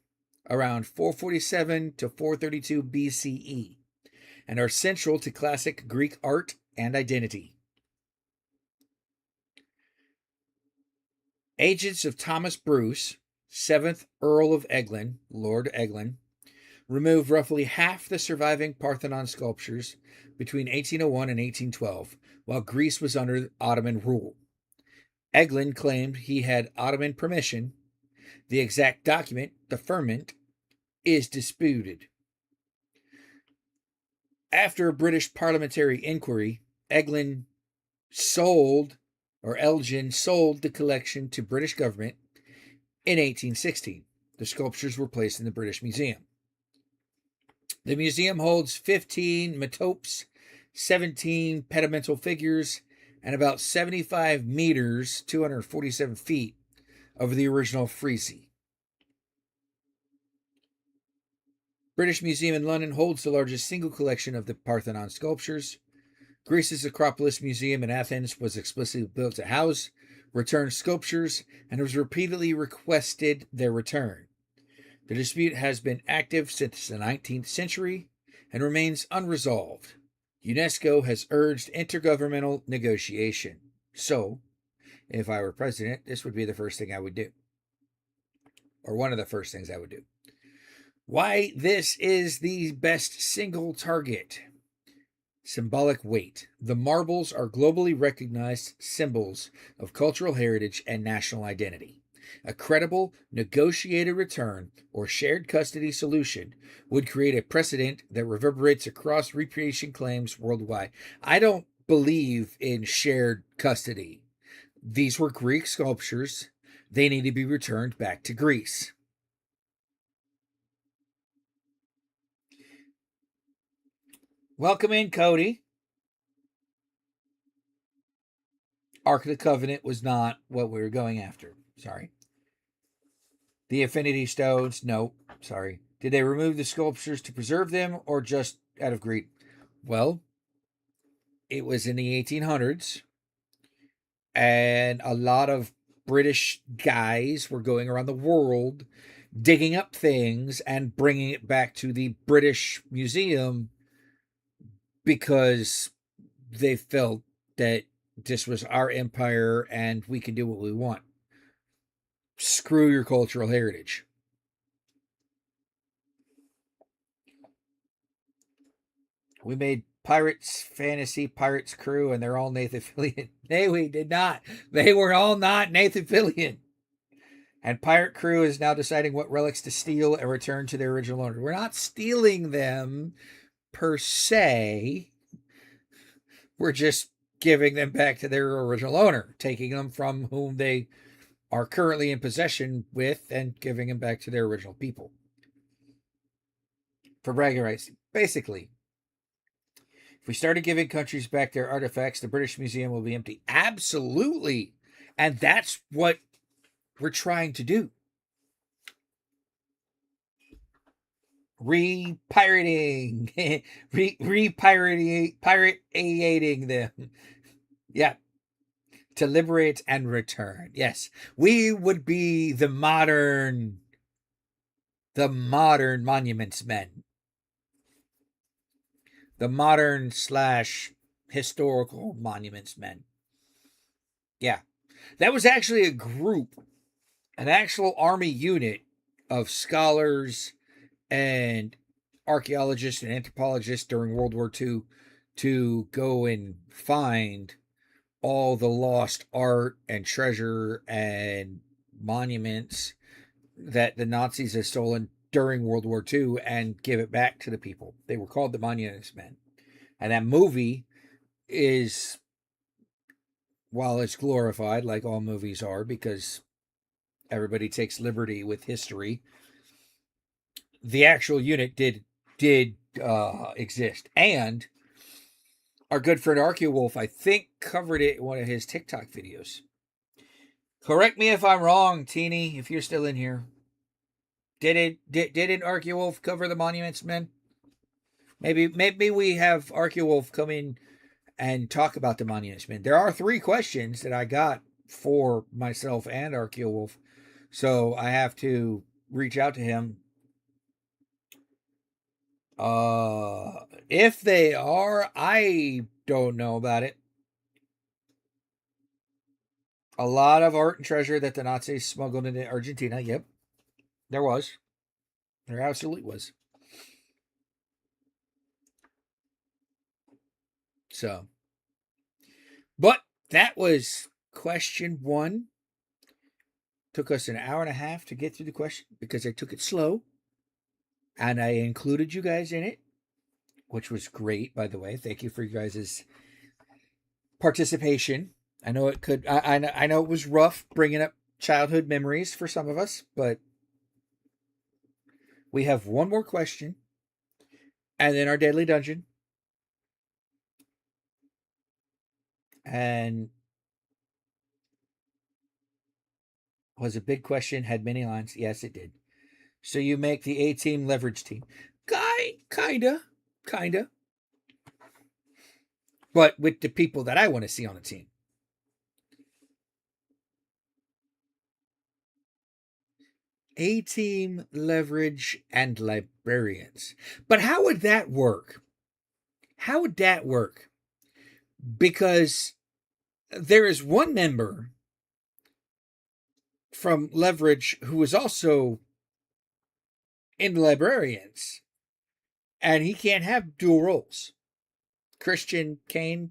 around 447 to 432 BCE and are central to classic Greek art and identity. Agents of Thomas Bruce, 7th Earl of Eglin, Lord Eglin, removed roughly half the surviving Parthenon sculptures between 1801 and 1812, while Greece was under Ottoman rule. Eglin claimed he had Ottoman permission. The exact document, deferment, is disputed. After a British parliamentary inquiry, Elgin sold the collection to British government in 1816. The sculptures were placed in the British Museum. The museum holds 15 metopes, 17 pedamental figures, and about 75 meters, 247 feet, of the original frieze. British Museum in London holds the largest single collection of the Parthenon sculptures. Greece's Acropolis Museum in Athens was explicitly built to house returned sculptures and has repeatedly requested their return. The dispute has been active since the 19th century and remains unresolved. UNESCO has urged intergovernmental negotiation. So, if I were president, this would be the first thing I would do. Or one of the first things I would do. Why this is the best single target. Symbolic weight. The marbles are globally recognized symbols of cultural heritage and national identity. A credible, negotiated return or shared custody solution would create a precedent that reverberates across repatriation claims worldwide. I don't believe in shared custody. These were Greek sculptures. They need to be returned back to Greece. Welcome in, Cody. Ark of the Covenant was not what we were going after. Sorry. The Infinity Stones, no, sorry. Did they remove the sculptures to preserve them or just out of greed? Well, it was in the 1800s, and a lot of British guys were going around the world digging up things and bringing it back to the British Museum because they felt that this was our empire and we can do what we want. Screw your cultural heritage. We made Pirates Fantasy Pirates Crew and they're all Nathan Fillion. No, we did not. They were all not Nathan Fillion. And Pirate Crew is now deciding what relics to steal and return to their original owner. We're not stealing them per se. We're just giving them back to their original owner, taking them from whom they are currently in possession with and giving them back to their original people. For bragging rights. Basically, if we started giving countries back their artifacts, the British Museum will be empty. Absolutely. And that's what we're trying to do. Repirating, pirating them. Yeah, to liberate and return. Yes, we would be the modern monuments men, the modern slash historical monuments men. Yeah, that was actually a group, an actual army unit of scholars and archaeologists and anthropologists during World War II to go and find all the lost art and treasure and monuments that the Nazis had stolen during World War II and give it back to the people. They were called the Monuments Men. And that movie is, while it's glorified, like all movies are, because everybody takes liberty with history, the actual unit did exist. And our good friend Archeowolf, I think, covered it in one of his TikTok videos. Correct me if I'm wrong, Teeny, if you're still in here. Didn't Archeowolf cover the Monuments Men? Maybe we have Archeowolf come in and talk about the Monuments Men. There are 3 questions that I got for myself and Archeowolf, so I have to reach out to him. If they are, I don't know about it. A lot of art and treasure that the Nazis smuggled into Argentina. Yep, there was. There absolutely was. So, but that was question 1. Took us an hour and a half to get through the question because I took it slow. And I included you guys in it, which was great, by the way. Thank you for you guys' participation. I know it could. I know it was rough bringing up childhood memories for some of us, but we have one more question, and then our deadly dungeon, and was a big question. Had many lines. Yes, it did. So you make the A-team leverage team. Kinda. But with the people that I want to see on the team. A-team, leverage, and librarians. But how would that work? Because there is one member from leverage who is also in the librarians, and he can't have dual roles. Christian Kane.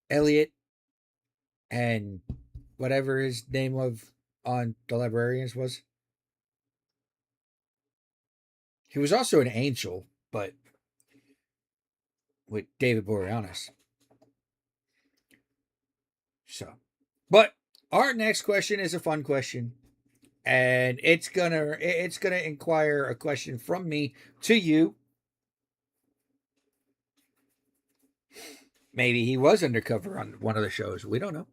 Elliot and whatever his name of on the librarians was. He was also an angel, but with David Boreanaz. So, but our next question is a fun question, and it's gonna inquire a question from me to you. Maybe he was undercover on one of the shows. We don't know.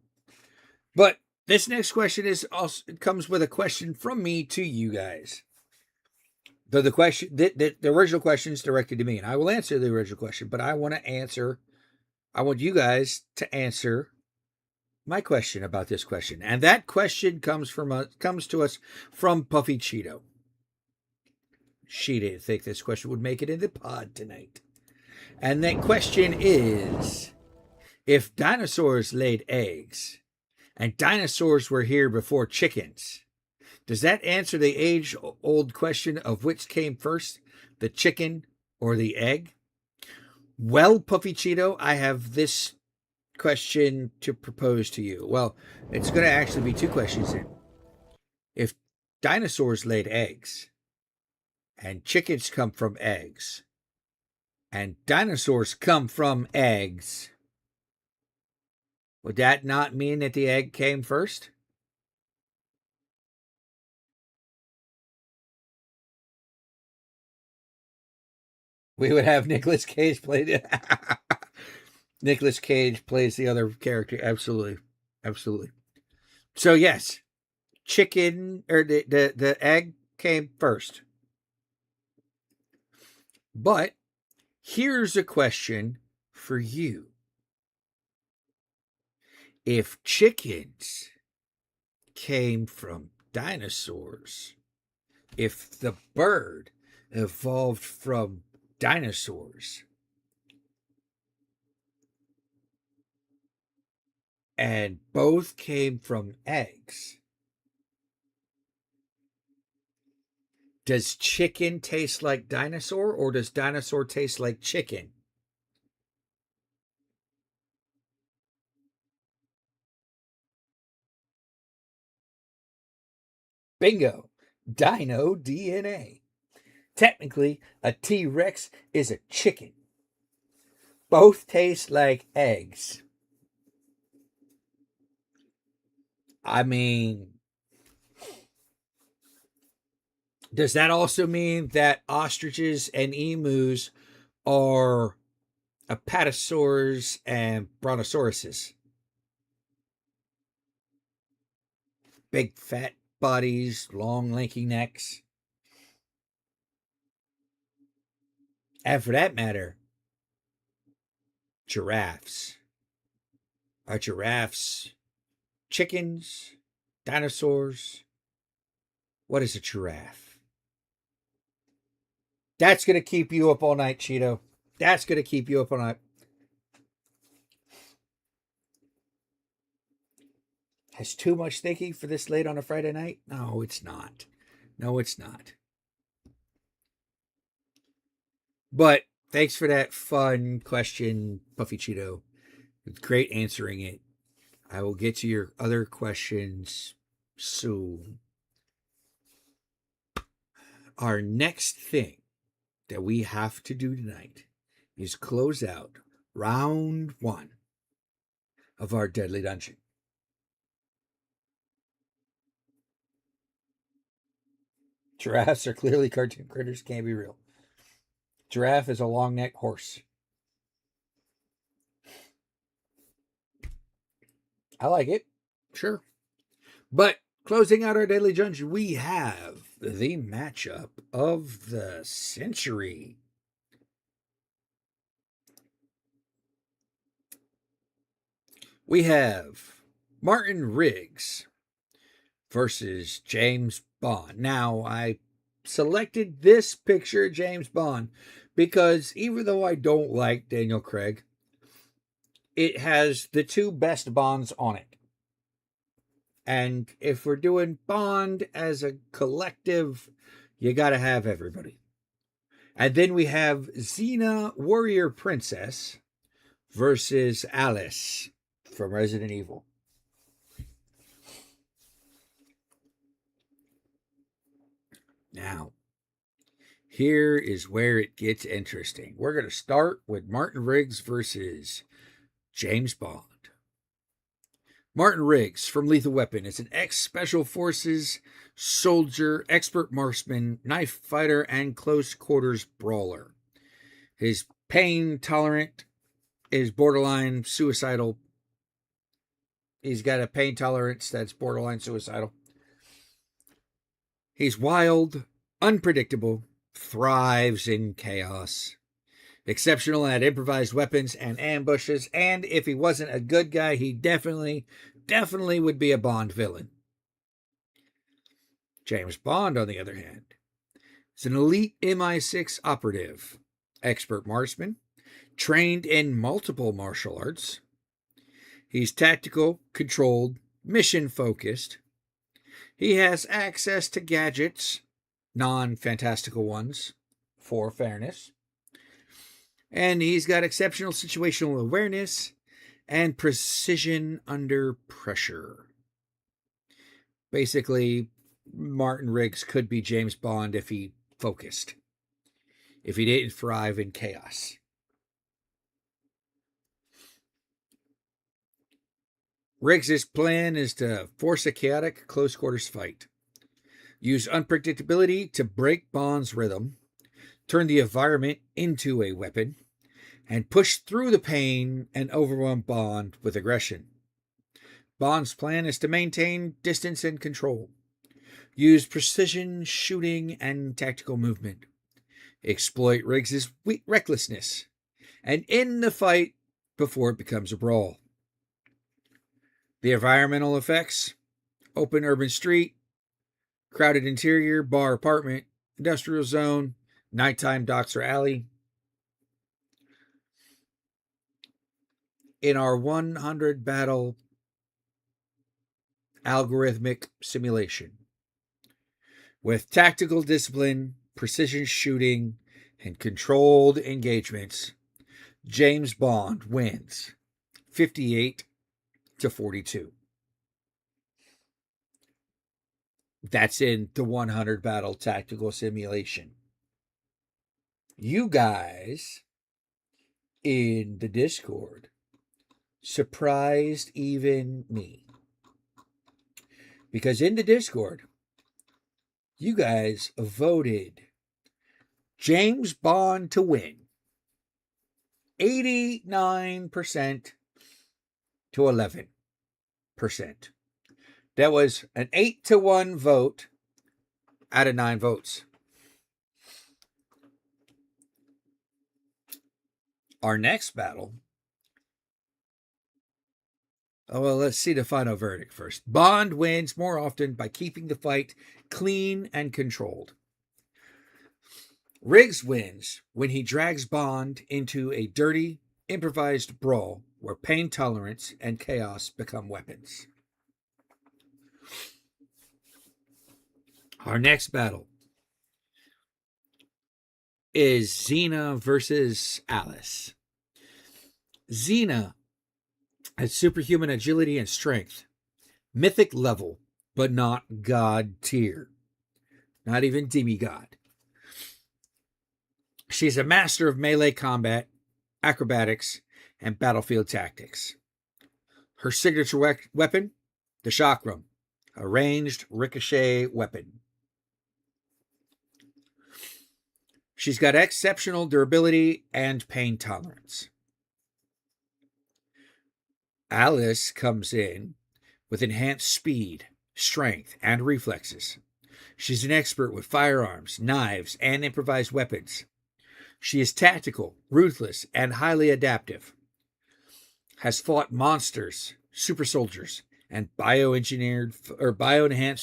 But this next question is also comes with a question from me to you guys. Though the original question is directed to me, and I will answer the original question, but I want you guys to answer my question about this question. And that question comes to us from Puffy Cheeto. She didn't think this question would make it in the pod tonight. And that question is, if dinosaurs laid eggs and dinosaurs were here before chickens, does that answer the age-old question of which came first, the chicken or the egg? Well, Puffy Cheeto, I have this question to propose to you. Well, it's going to actually be 2 questions in. If dinosaurs laid eggs, and chickens come from eggs, and dinosaurs come from eggs, would that not mean that the egg came first? We would have Nicolas Cage play it. Nicolas Cage plays the other character. Absolutely. So yes, chicken or the egg came first. But here's a question for you. If chickens came from dinosaurs, if the bird evolved from dinosaurs, and both came from eggs, does chicken taste like dinosaur or does dinosaur taste like chicken? Bingo. Dino DNA. Technically, a T Rex is a chicken. Both taste like eggs. I mean, does that also mean that ostriches and emus are apatosaurs and brontosauruses? Big fat bodies, long lanky necks. And for that matter, giraffes. Are giraffes chickens? Dinosaurs? What is a giraffe? That's going to keep you up all night, Cheeto. That's going to keep you up all night. Has too much thinking for this late on a Friday night? No, it's not. No, it's not. But thanks for that fun question, Puffy Cheeto. It's great answering it. I will get to your other questions soon. Our next thing that we have to do tonight is close out round 1 of our Deadly Dungeon. Giraffes are clearly cartoon critters, can't be real. Giraffe is a long necked horse. I like it. Sure. But closing out our Deadly Dungeon, we have the matchup of the century. We have Martin Riggs versus James Bond. Now, I selected this picture of James Bond because even though I don't like Daniel Craig, it has the 2 best Bonds on it. And if we're doing Bond as a collective, you got to have everybody. And then we have Xena Warrior Princess versus Alice from Resident Evil. Now, here is where it gets interesting. We're going to start with Martin Riggs versus James Bond. Martin Riggs from Lethal Weapon is an ex-Special Forces soldier, expert marksman, knife fighter, and close quarters brawler. His pain tolerant is borderline suicidal. He's got a pain tolerance that's borderline suicidal. He's wild, unpredictable, thrives in chaos. Exceptional at improvised weapons and ambushes, and if he wasn't a good guy, he definitely would be a Bond villain. James Bond, on the other hand, is an elite MI6 operative, expert marksman, trained in multiple martial arts. He's tactical, controlled, mission-focused. He has access to gadgets, non-fantastical ones, for fairness. And he's got exceptional situational awareness and precision under pressure. Basically, Martin Riggs could be James Bond if he focused, if he didn't thrive in chaos. Riggs' plan is to force a chaotic close quarters fight, use unpredictability to break Bond's rhythm, turn the environment into a weapon, and push through the pain and overwhelm Bond with aggression. Bond's plan is to maintain distance and control, use precision shooting and tactical movement, exploit Riggs's recklessness, and end the fight before it becomes a brawl. The environmental effects: open urban street, crowded interior, bar apartment, industrial zone, nighttime docks or alley. In our 100 battle algorithmic simulation, with tactical discipline, precision shooting, and controlled engagements, James Bond wins 58-42. That's in the 100 battle tactical simulation. You guys in the Discord surprised even me. Because in the Discord, you guys voted James Bond to win 89% to 11%. That was an 8-1 vote out of 9 votes. Our next battle. Oh, well, let's see the final verdict first. Bond wins more often by keeping the fight clean and controlled. Riggs wins when he drags Bond into a dirty, improvised brawl where pain tolerance and chaos become weapons. Our next battle is Xena versus Alice. Xena has superhuman agility and strength, mythic level, but not god tier, not even demigod. She's a master of melee combat, acrobatics, and battlefield tactics. Her signature weapon, the chakram, a ranged ricochet weapon. She's got exceptional durability and pain tolerance. Alice comes in with enhanced speed, strength, and reflexes. She's an expert with firearms, knives, and improvised weapons. She is tactical, ruthless, and highly adaptive. Has fought monsters, super soldiers, and bioenhanced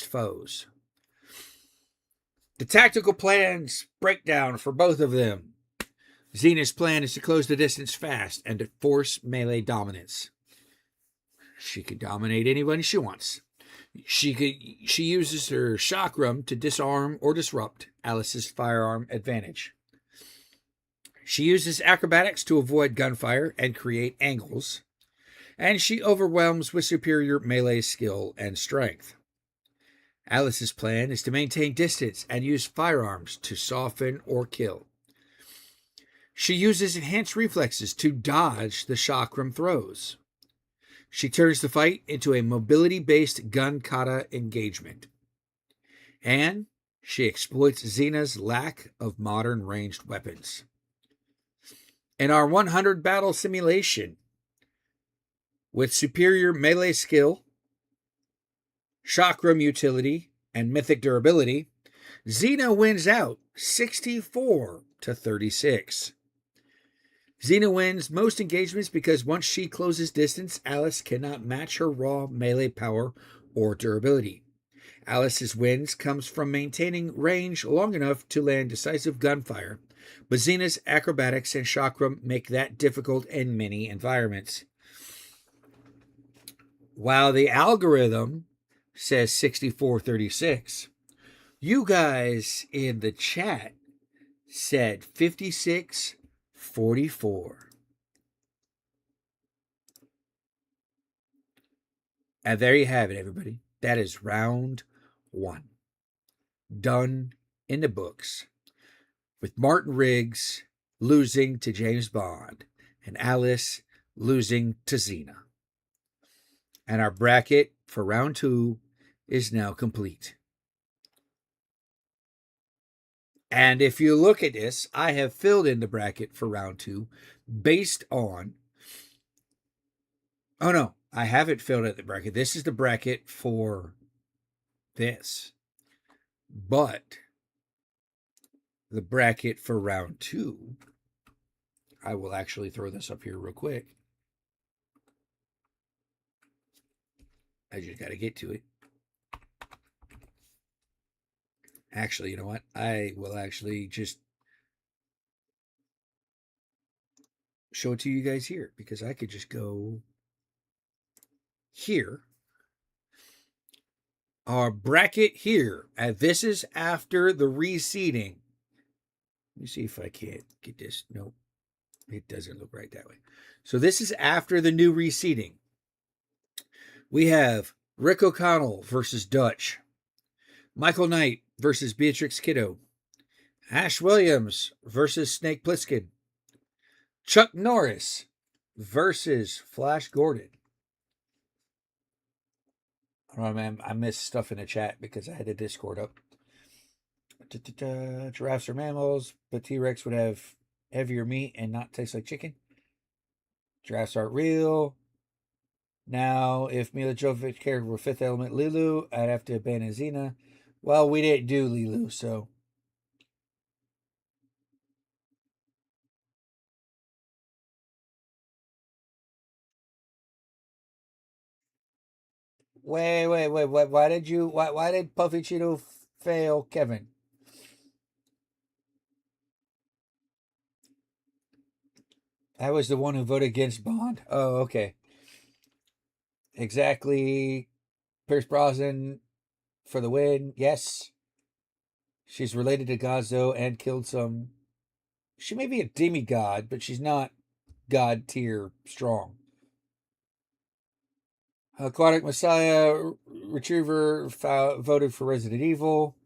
foes. The tactical plan's breakdown for both of them. Xena's plan is to close the distance fast and to force melee dominance. She can dominate anyone she wants. She uses her chakram to disarm or disrupt Alice's firearm advantage. She uses acrobatics to avoid gunfire and create angles. And she overwhelms with superior melee skill and strength. Alice's plan is to maintain distance and use firearms to soften or kill. She uses enhanced reflexes to dodge the chakram throws. She turns the fight into a mobility-based gun kata engagement. And she exploits Xena's lack of modern ranged weapons. In our 100 battle simulation, with superior melee skill, chakram utility, and mythic durability, Xena wins out 64-36. Xena wins most engagements because once she closes distance, Alice cannot match her raw melee power or durability. Alice's wins comes from maintaining range long enough to land decisive gunfire, but Xena's acrobatics and chakram make that difficult in many environments. While the algorithm says 64-36, you guys in the chat said 56-44. And there you have it, everybody. That is round 1. Done in the books. With Martin Riggs losing to James Bond and Alice losing to Xena. And our bracket for round 2 is now complete. And if you look at this, I have filled in the bracket for round 2 based on... Oh no, I haven't filled out the bracket. This is the bracket for this. But the bracket for round 2, I will actually throw this up here real quick. I just got to get to it. Actually, you know what? I will actually just show it to you guys here, because I could just go here. Our bracket here. And this is after the reseeding. Let me see if I can't get this. Nope. It doesn't look right that way. So this is after the new reseeding. We have Rick O'Connell versus Dutch. Michael Knight versus Beatrix Kiddo. Ash Williams versus Snake Plissken. Chuck Norris versus Flash Gordon. I don't know, man. I missed stuff in the chat because I had the Discord up. Giraffes are mammals, but T-Rex would have heavier meat and not taste like chicken. Giraffes aren't real. Now, if Mila Jovovich character were Fifth Element Lilu, I'd have to abandon Xena. Well, we didn't do Lilu, so. Wait. Why did Puffy Cheeto fail Kevin? I was the one who voted against Bond. Oh, okay. Exactly. Pierce Brosnan for the win. Yes. She's related to gods, though, and killed some. She may be a demigod, but she's not god tier strong. Aquatic Messiah Retriever voted for Resident Evil.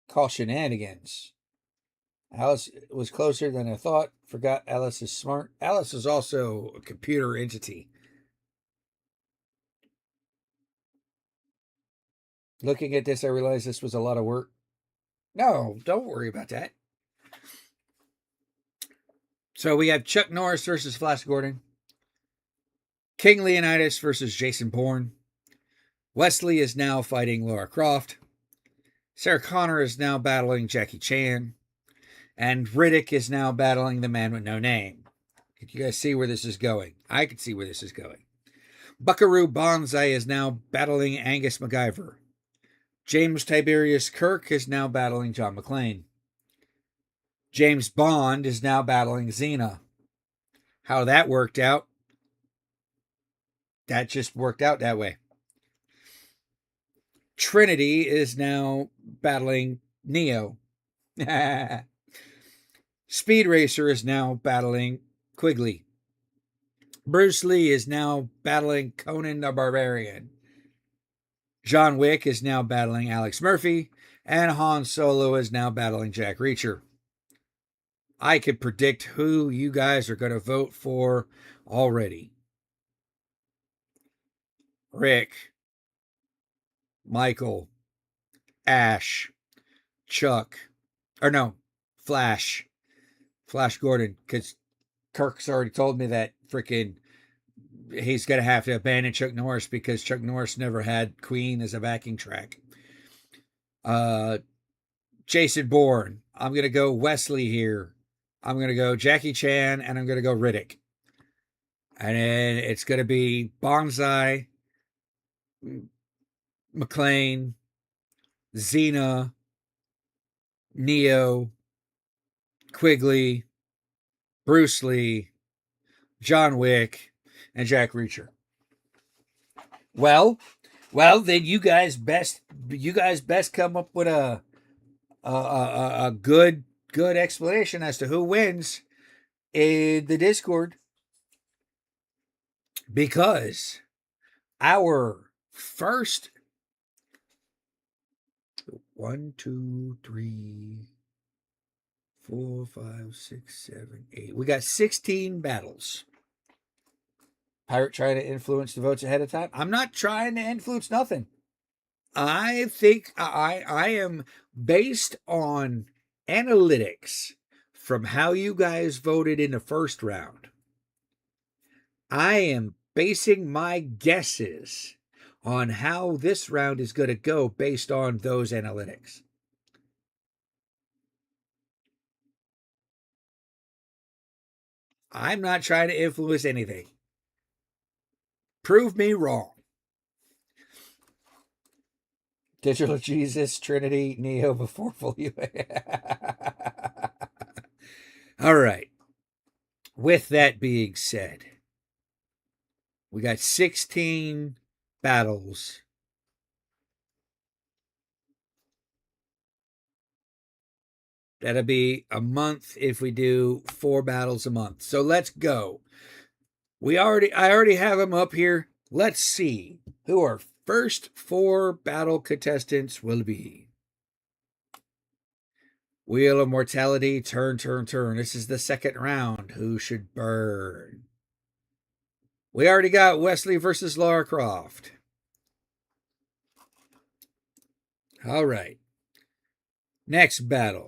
Call shenanigans. Alice was closer than I thought. Forgot Alice is smart. Alice is also a computer entity. Looking at this, I realized this was a lot of work. No, don't worry about that. So we have Chuck Norris versus Flash Gordon. King Leonidas versus Jason Bourne. Wesley is now fighting Lara Croft. Sarah Connor is now battling Jackie Chan. And Riddick is now battling the man with no name. Can you guys see where this is going? I can see where this is going. Buckaroo Banzai is now battling Angus MacGyver. James Tiberius Kirk is now battling John McClane. James Bond is now battling Xena. How that worked out? That just worked out that way. Trinity is now battling Neo. Speed Racer is now battling Quigley. Bruce Lee is now battling Conan the Barbarian. John Wick is now battling Alex Murphy. And Han Solo is now battling Jack Reacher. I could predict who you guys are going to vote for already. Rick, Michael, Ash, Chuck, Flash Gordon, because Kirk's already told me that freaking he's going to have to abandon Chuck Norris because Chuck Norris never had Queen as a backing track. Jason Bourne. I'm going to go Wesley here. I'm going to go Jackie Chan, and I'm going to go Riddick. And then it's going to be Banzai, McClane, Xena, Neo, Quigley, Bruce Lee, John Wick, and Jack Reacher. Well, then you guys best come up with a good explanation as to who wins in the Discord, because our first 1, 2, 3, 4, 5, 6, 7, 8. We got 16 battles. Pirate trying to influence the votes ahead of time. I'm not trying to influence nothing. I think I am based on analytics from how you guys voted in the first round. I am basing my guesses on how this round is going to go based on those analytics. I'm not trying to influence anything. Prove me wrong. Digital Jesus, Trinity, Neo before full UA. All right. With that being said, we got 16 battles. That'll be a month if we do 4 battles a month. So let's go. I already have them up here. Let's see who our first 4 battle contestants will be. Wheel of Mortality, turn. This is the second round. Who should burn? We already got Wesley versus Lara Croft. All right. Next battle.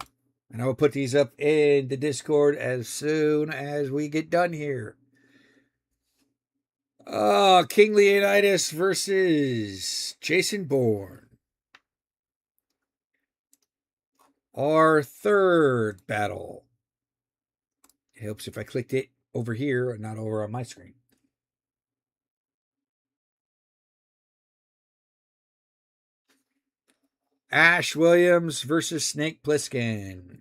And I will put these up in the Discord as soon as we get done here. King Leonidas versus Jason Bourne. Our third battle. It helps if I clicked it over here and not over on my screen. Ash Williams versus Snake Plissken.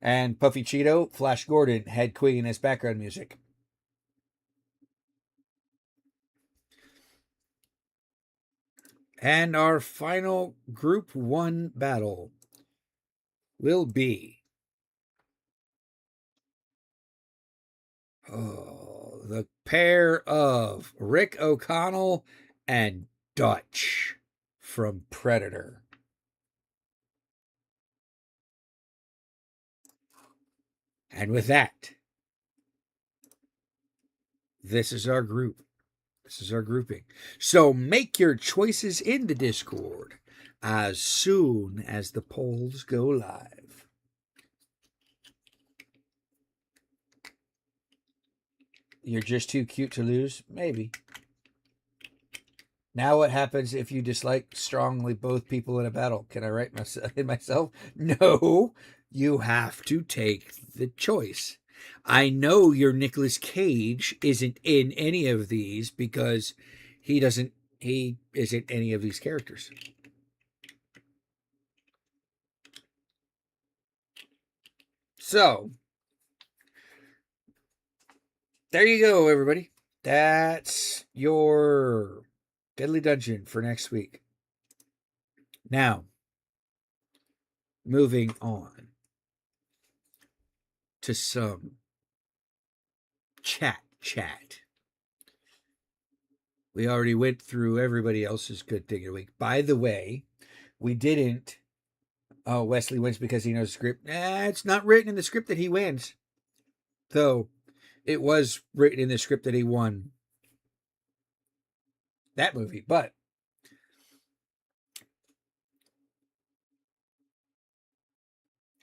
And Puffy Cheeto, Flash Gordon, Head Queen as background music. And our final Group 1 battle will be the pair of Rick O'Connell and Dutch from Predator. And with that, this is our group. This is our grouping. So make your choices in the Discord as soon as the polls go live. You're just too cute to lose? Maybe. Now what happens if you dislike strongly both people in a battle? Can I write myself? No, you have to take the choice. I know your Nicolas Cage isn't in any of these because he isn't any of these characters. So, there you go, everybody. That's your Deadly Dungeon for next week. Now, moving on to some chat. We already went through everybody else's good thing of the week. By the way, we didn't. Oh, Wesley wins because he knows the script. It's not written in the script that he wins. Though, it was written in the script that he won that movie. But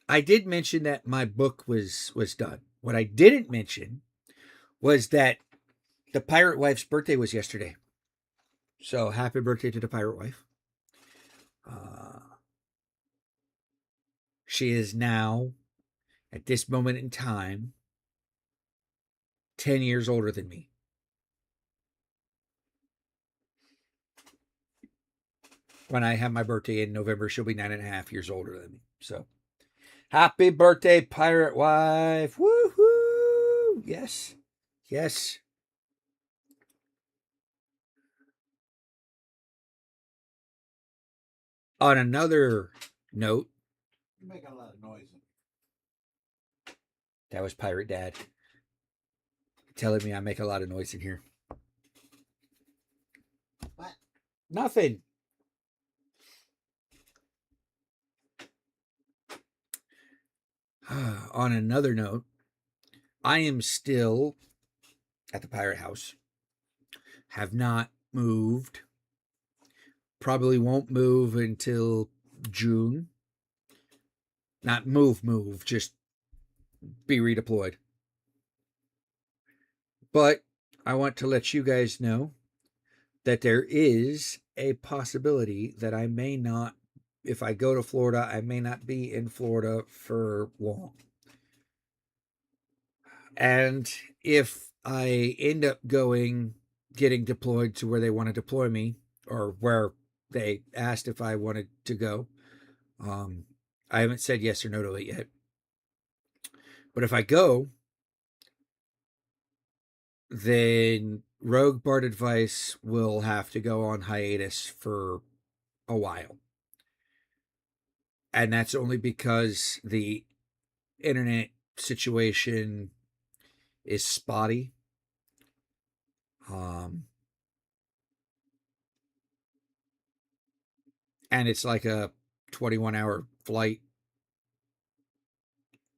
I did mention that my book was done. What I didn't mention was that the Pirate Wife's birthday was yesterday. So happy birthday to the Pirate Wife. She is now, at this moment in time, 10 years older than me. When I have my birthday in November, she'll be 9.5 years older than me. So, happy birthday, Pirate Wife. Woohoo! Yes. On another note, You're making a lot of noise. that was Pirate Dad telling me I make a lot of noise in here. What? Nothing. On another note, I am still at the Pirate House. Have not moved. Probably won't move until June. Not move, just be redeployed. But I want to let you guys know that there is a possibility that I may not, if I go to Florida, I may not be in Florida for long. And if I end up getting deployed to where they want to deploy me, or where they asked if I wanted to go, I haven't said yes or no to it yet. But if I go, then Rogue Bard Advice will have to go on hiatus for a while. And that's only because the internet situation is spotty. And it's like a 21-hour flight.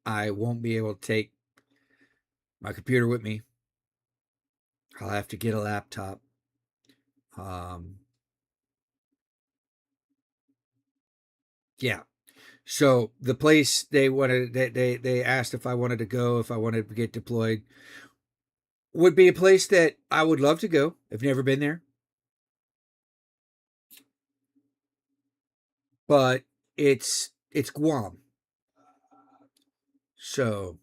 I won't be able to take my computer with me. I'll have to get a laptop. Yeah. So the place they asked if I wanted to go, if I wanted to get deployed, would be a place that I would love to go. I've never been there. But it's Guam. So,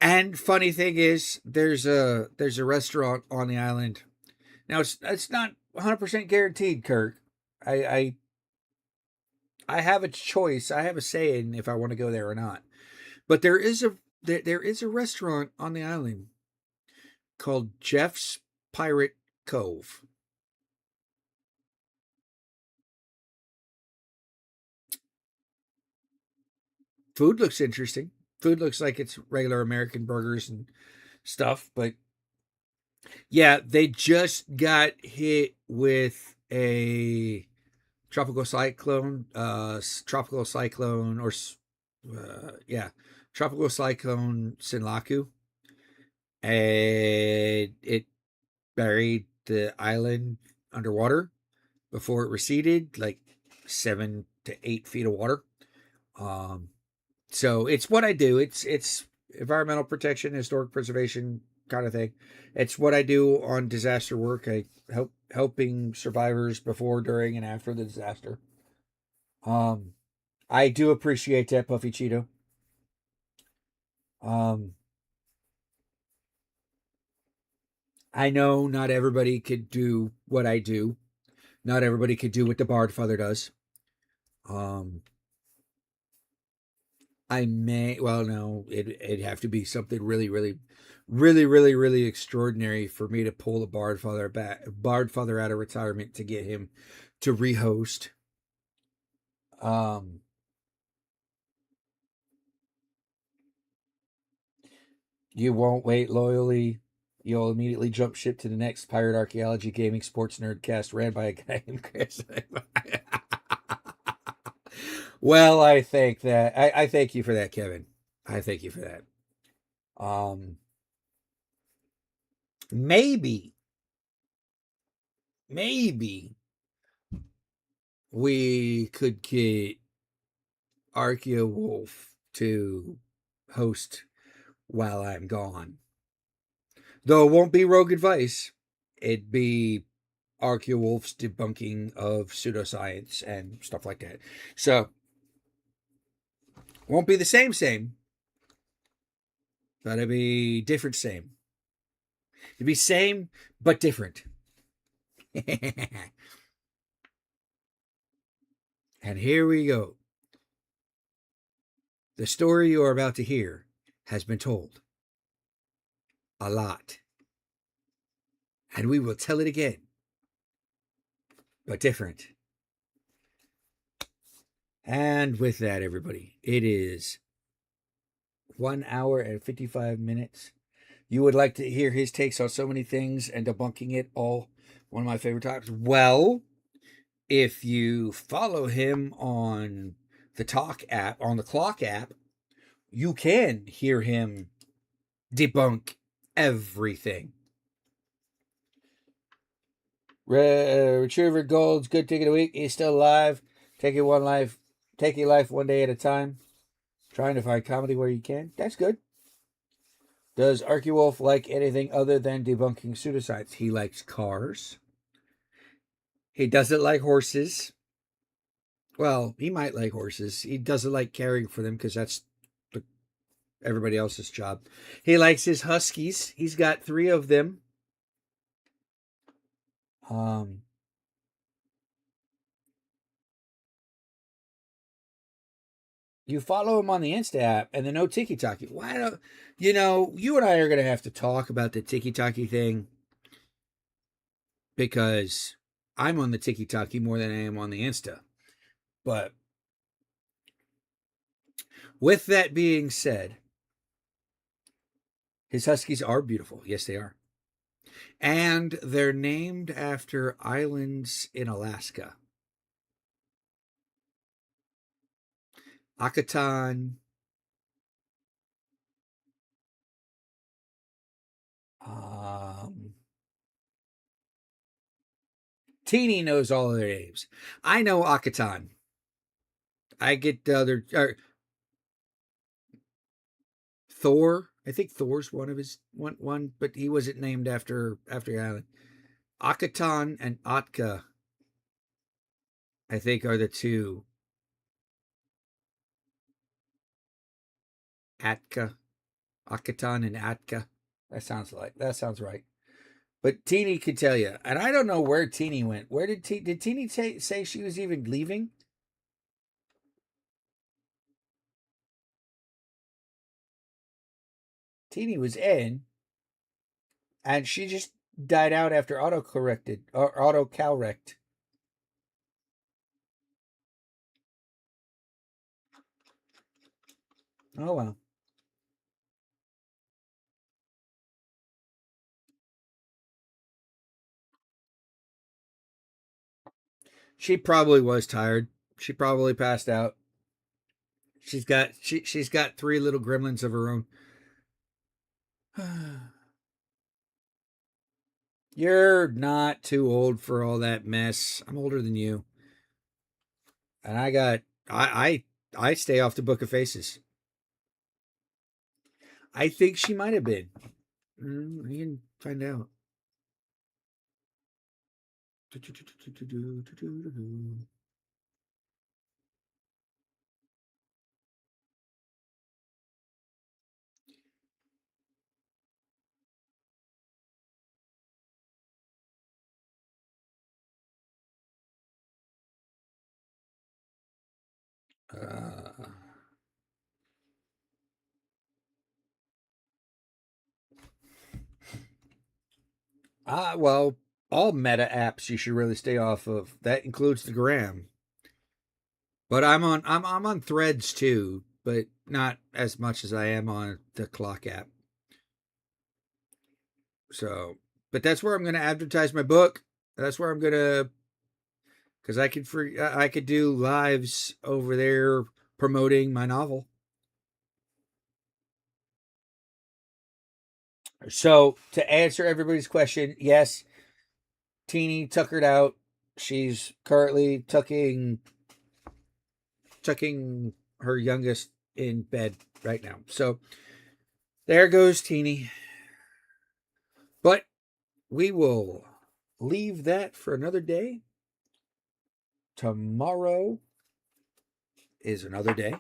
and funny thing is, there's a restaurant on the island. Now it's not 100% guaranteed, Kirk. I have a choice. I have a say in if I want to go there or not. But there is a restaurant on the island called Jeff's Pirate Cove. Food looks interesting. Food looks like it's regular American burgers and stuff, but yeah, they just got hit with a tropical cyclone, tropical cyclone Sinlaku, and it buried the island underwater before it receded, like 7 to 8 feet of water. So it's what I do. It's environmental protection, historic preservation kind of thing. It's what I do on disaster work. I helping survivors before, during, and after the disaster. I do appreciate that, Puffy Cheeto. I know not everybody could do what I do. Not everybody could do what the Bard Father does. I may, well, no, it'd have to be something really, really, really, really, really extraordinary for me to pull the Bard Father out of retirement to get him to rehost. You won't wait loyally. You'll immediately jump ship to the next pirate archaeology gaming sports nerdcast ran by a guy named Chris. Well, I thank that. I thank you for that, Kevin. I thank you for that. Maybe we could get Archeo Wolf to host while I'm gone. Though it won't be Rogue Advice. It'd be Archeo Wolf's debunking of pseudoscience and stuff like that. So, won't be the same, but it'd be different same. It'd be same, but different. And here we go. The story you are about to hear has been told a lot. And we will tell it again, but different. And with that, everybody, it is 1 hour and 55 minutes. You would like to hear his takes on so many things and debunking it all. One of my favorite topics. Well, if you follow him on the Talk app, on the Clock app, you can hear him debunk everything. Retriever Gold's good ticket of the week. He's still alive. Take your life one day at a time. Trying to find comedy where you can. That's good. Does Archie-Wolf like anything other than debunking pseudoscience? He likes cars. He doesn't like horses. Well, he might like horses. He doesn't like caring for them because that's everybody else's job. He likes his huskies. He's got 3 of them. You follow him on the Insta app and the no tiki-taki. Why don't you and I are going to have to talk about the tiki-taki thing because I'm on the tiki-taki more than I am on the Insta. But with that being said, his huskies are beautiful. Yes, they are. And they're named after islands in Alaska. Akatan, Teeny knows all of their names. I know Akatan. I get the other Thor. I think Thor's one of his one, but he wasn't named after the island. Akatan and Atka, I think, are the 2. Akatan and Atka. That sounds right. But Teeny could tell you, and I don't know where Teeny went. Where did Teeny say she was even leaving? Teeny was in, and she just died out after auto-corrected or auto-correct. Oh well. She probably was tired. She probably passed out. She's got 3 little gremlins of her own. You're not too old for all that mess. I'm older than you. And I stay off the Book of Faces. I think she might have been. We can find out. Well, all meta apps you should really stay off of. That includes the Gram. But I'm on Threads too, but not as much as I am on the Clock app. So, but that's where I'm going to advertise my book. That's where I'm going to, because I could do lives over there promoting my novel. So to answer everybody's question, yes, Teeny tuckered out. She's currently tucking her youngest in bed right now. So there goes Teeny. But we will leave that for another day. Tomorrow is another day.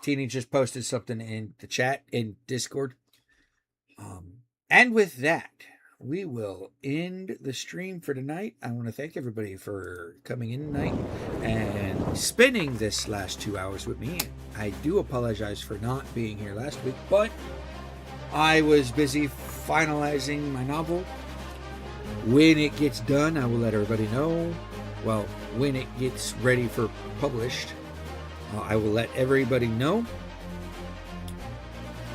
Teeny just posted something in the chat in Discord. And with that, we will end the stream for tonight. I want to thank everybody for coming in tonight and spending this last 2 hours with me. I do apologize for not being here last week, but I was busy finalizing my novel. When it gets done, I will let everybody know. Well, when it gets ready for published, I will let everybody know.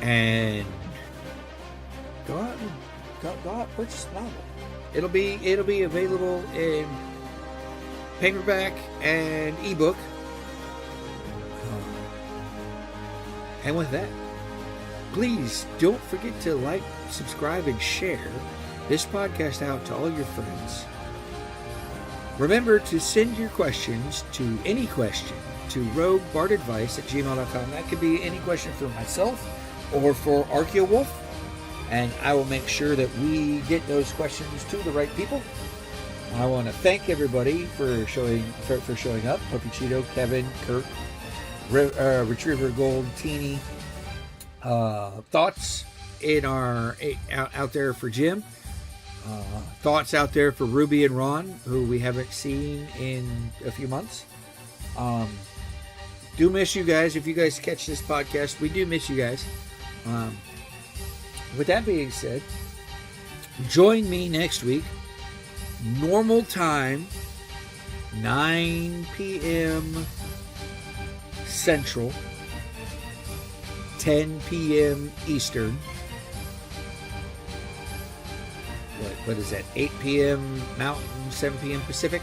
And go out, purchase the novel. It'll be available in paperback and ebook. And with that, please don't forget to like, subscribe, and share this podcast out to all your friends. Remember to send your questions to anyquestion to roguebardadvice@gmail.com. That could be any question for myself or for ArcheoWolf, and I will make sure that we get those questions to the right people. I want to thank everybody for showing up. Puppy Cheeto, Kevin, Kurt, Retriever Gold, Teeny. Thoughts out there for Jim. Thoughts out there for Ruby and Ron, who we haven't seen in a few months. Do miss you guys. If you guys catch this podcast, we do miss you guys. With that being said, join me next week. Normal time, 9 p.m. Central, 10 p.m. Eastern. What is that? 8 p.m. Mountain, 7 p.m. Pacific.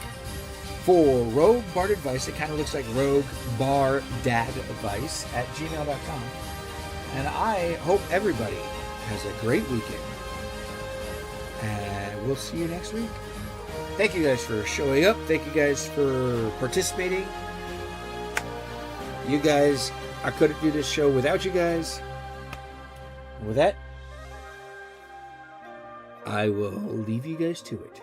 For Rogue Bard Advice, it kind of looks like Rogue Bar Dad Advice at gmail.com. And I hope everybody has a great weekend. And we'll see you next week. Thank you guys for showing up. Thank you guys for participating. You guys, I couldn't do this show without you guys. With that, I will leave you guys to it.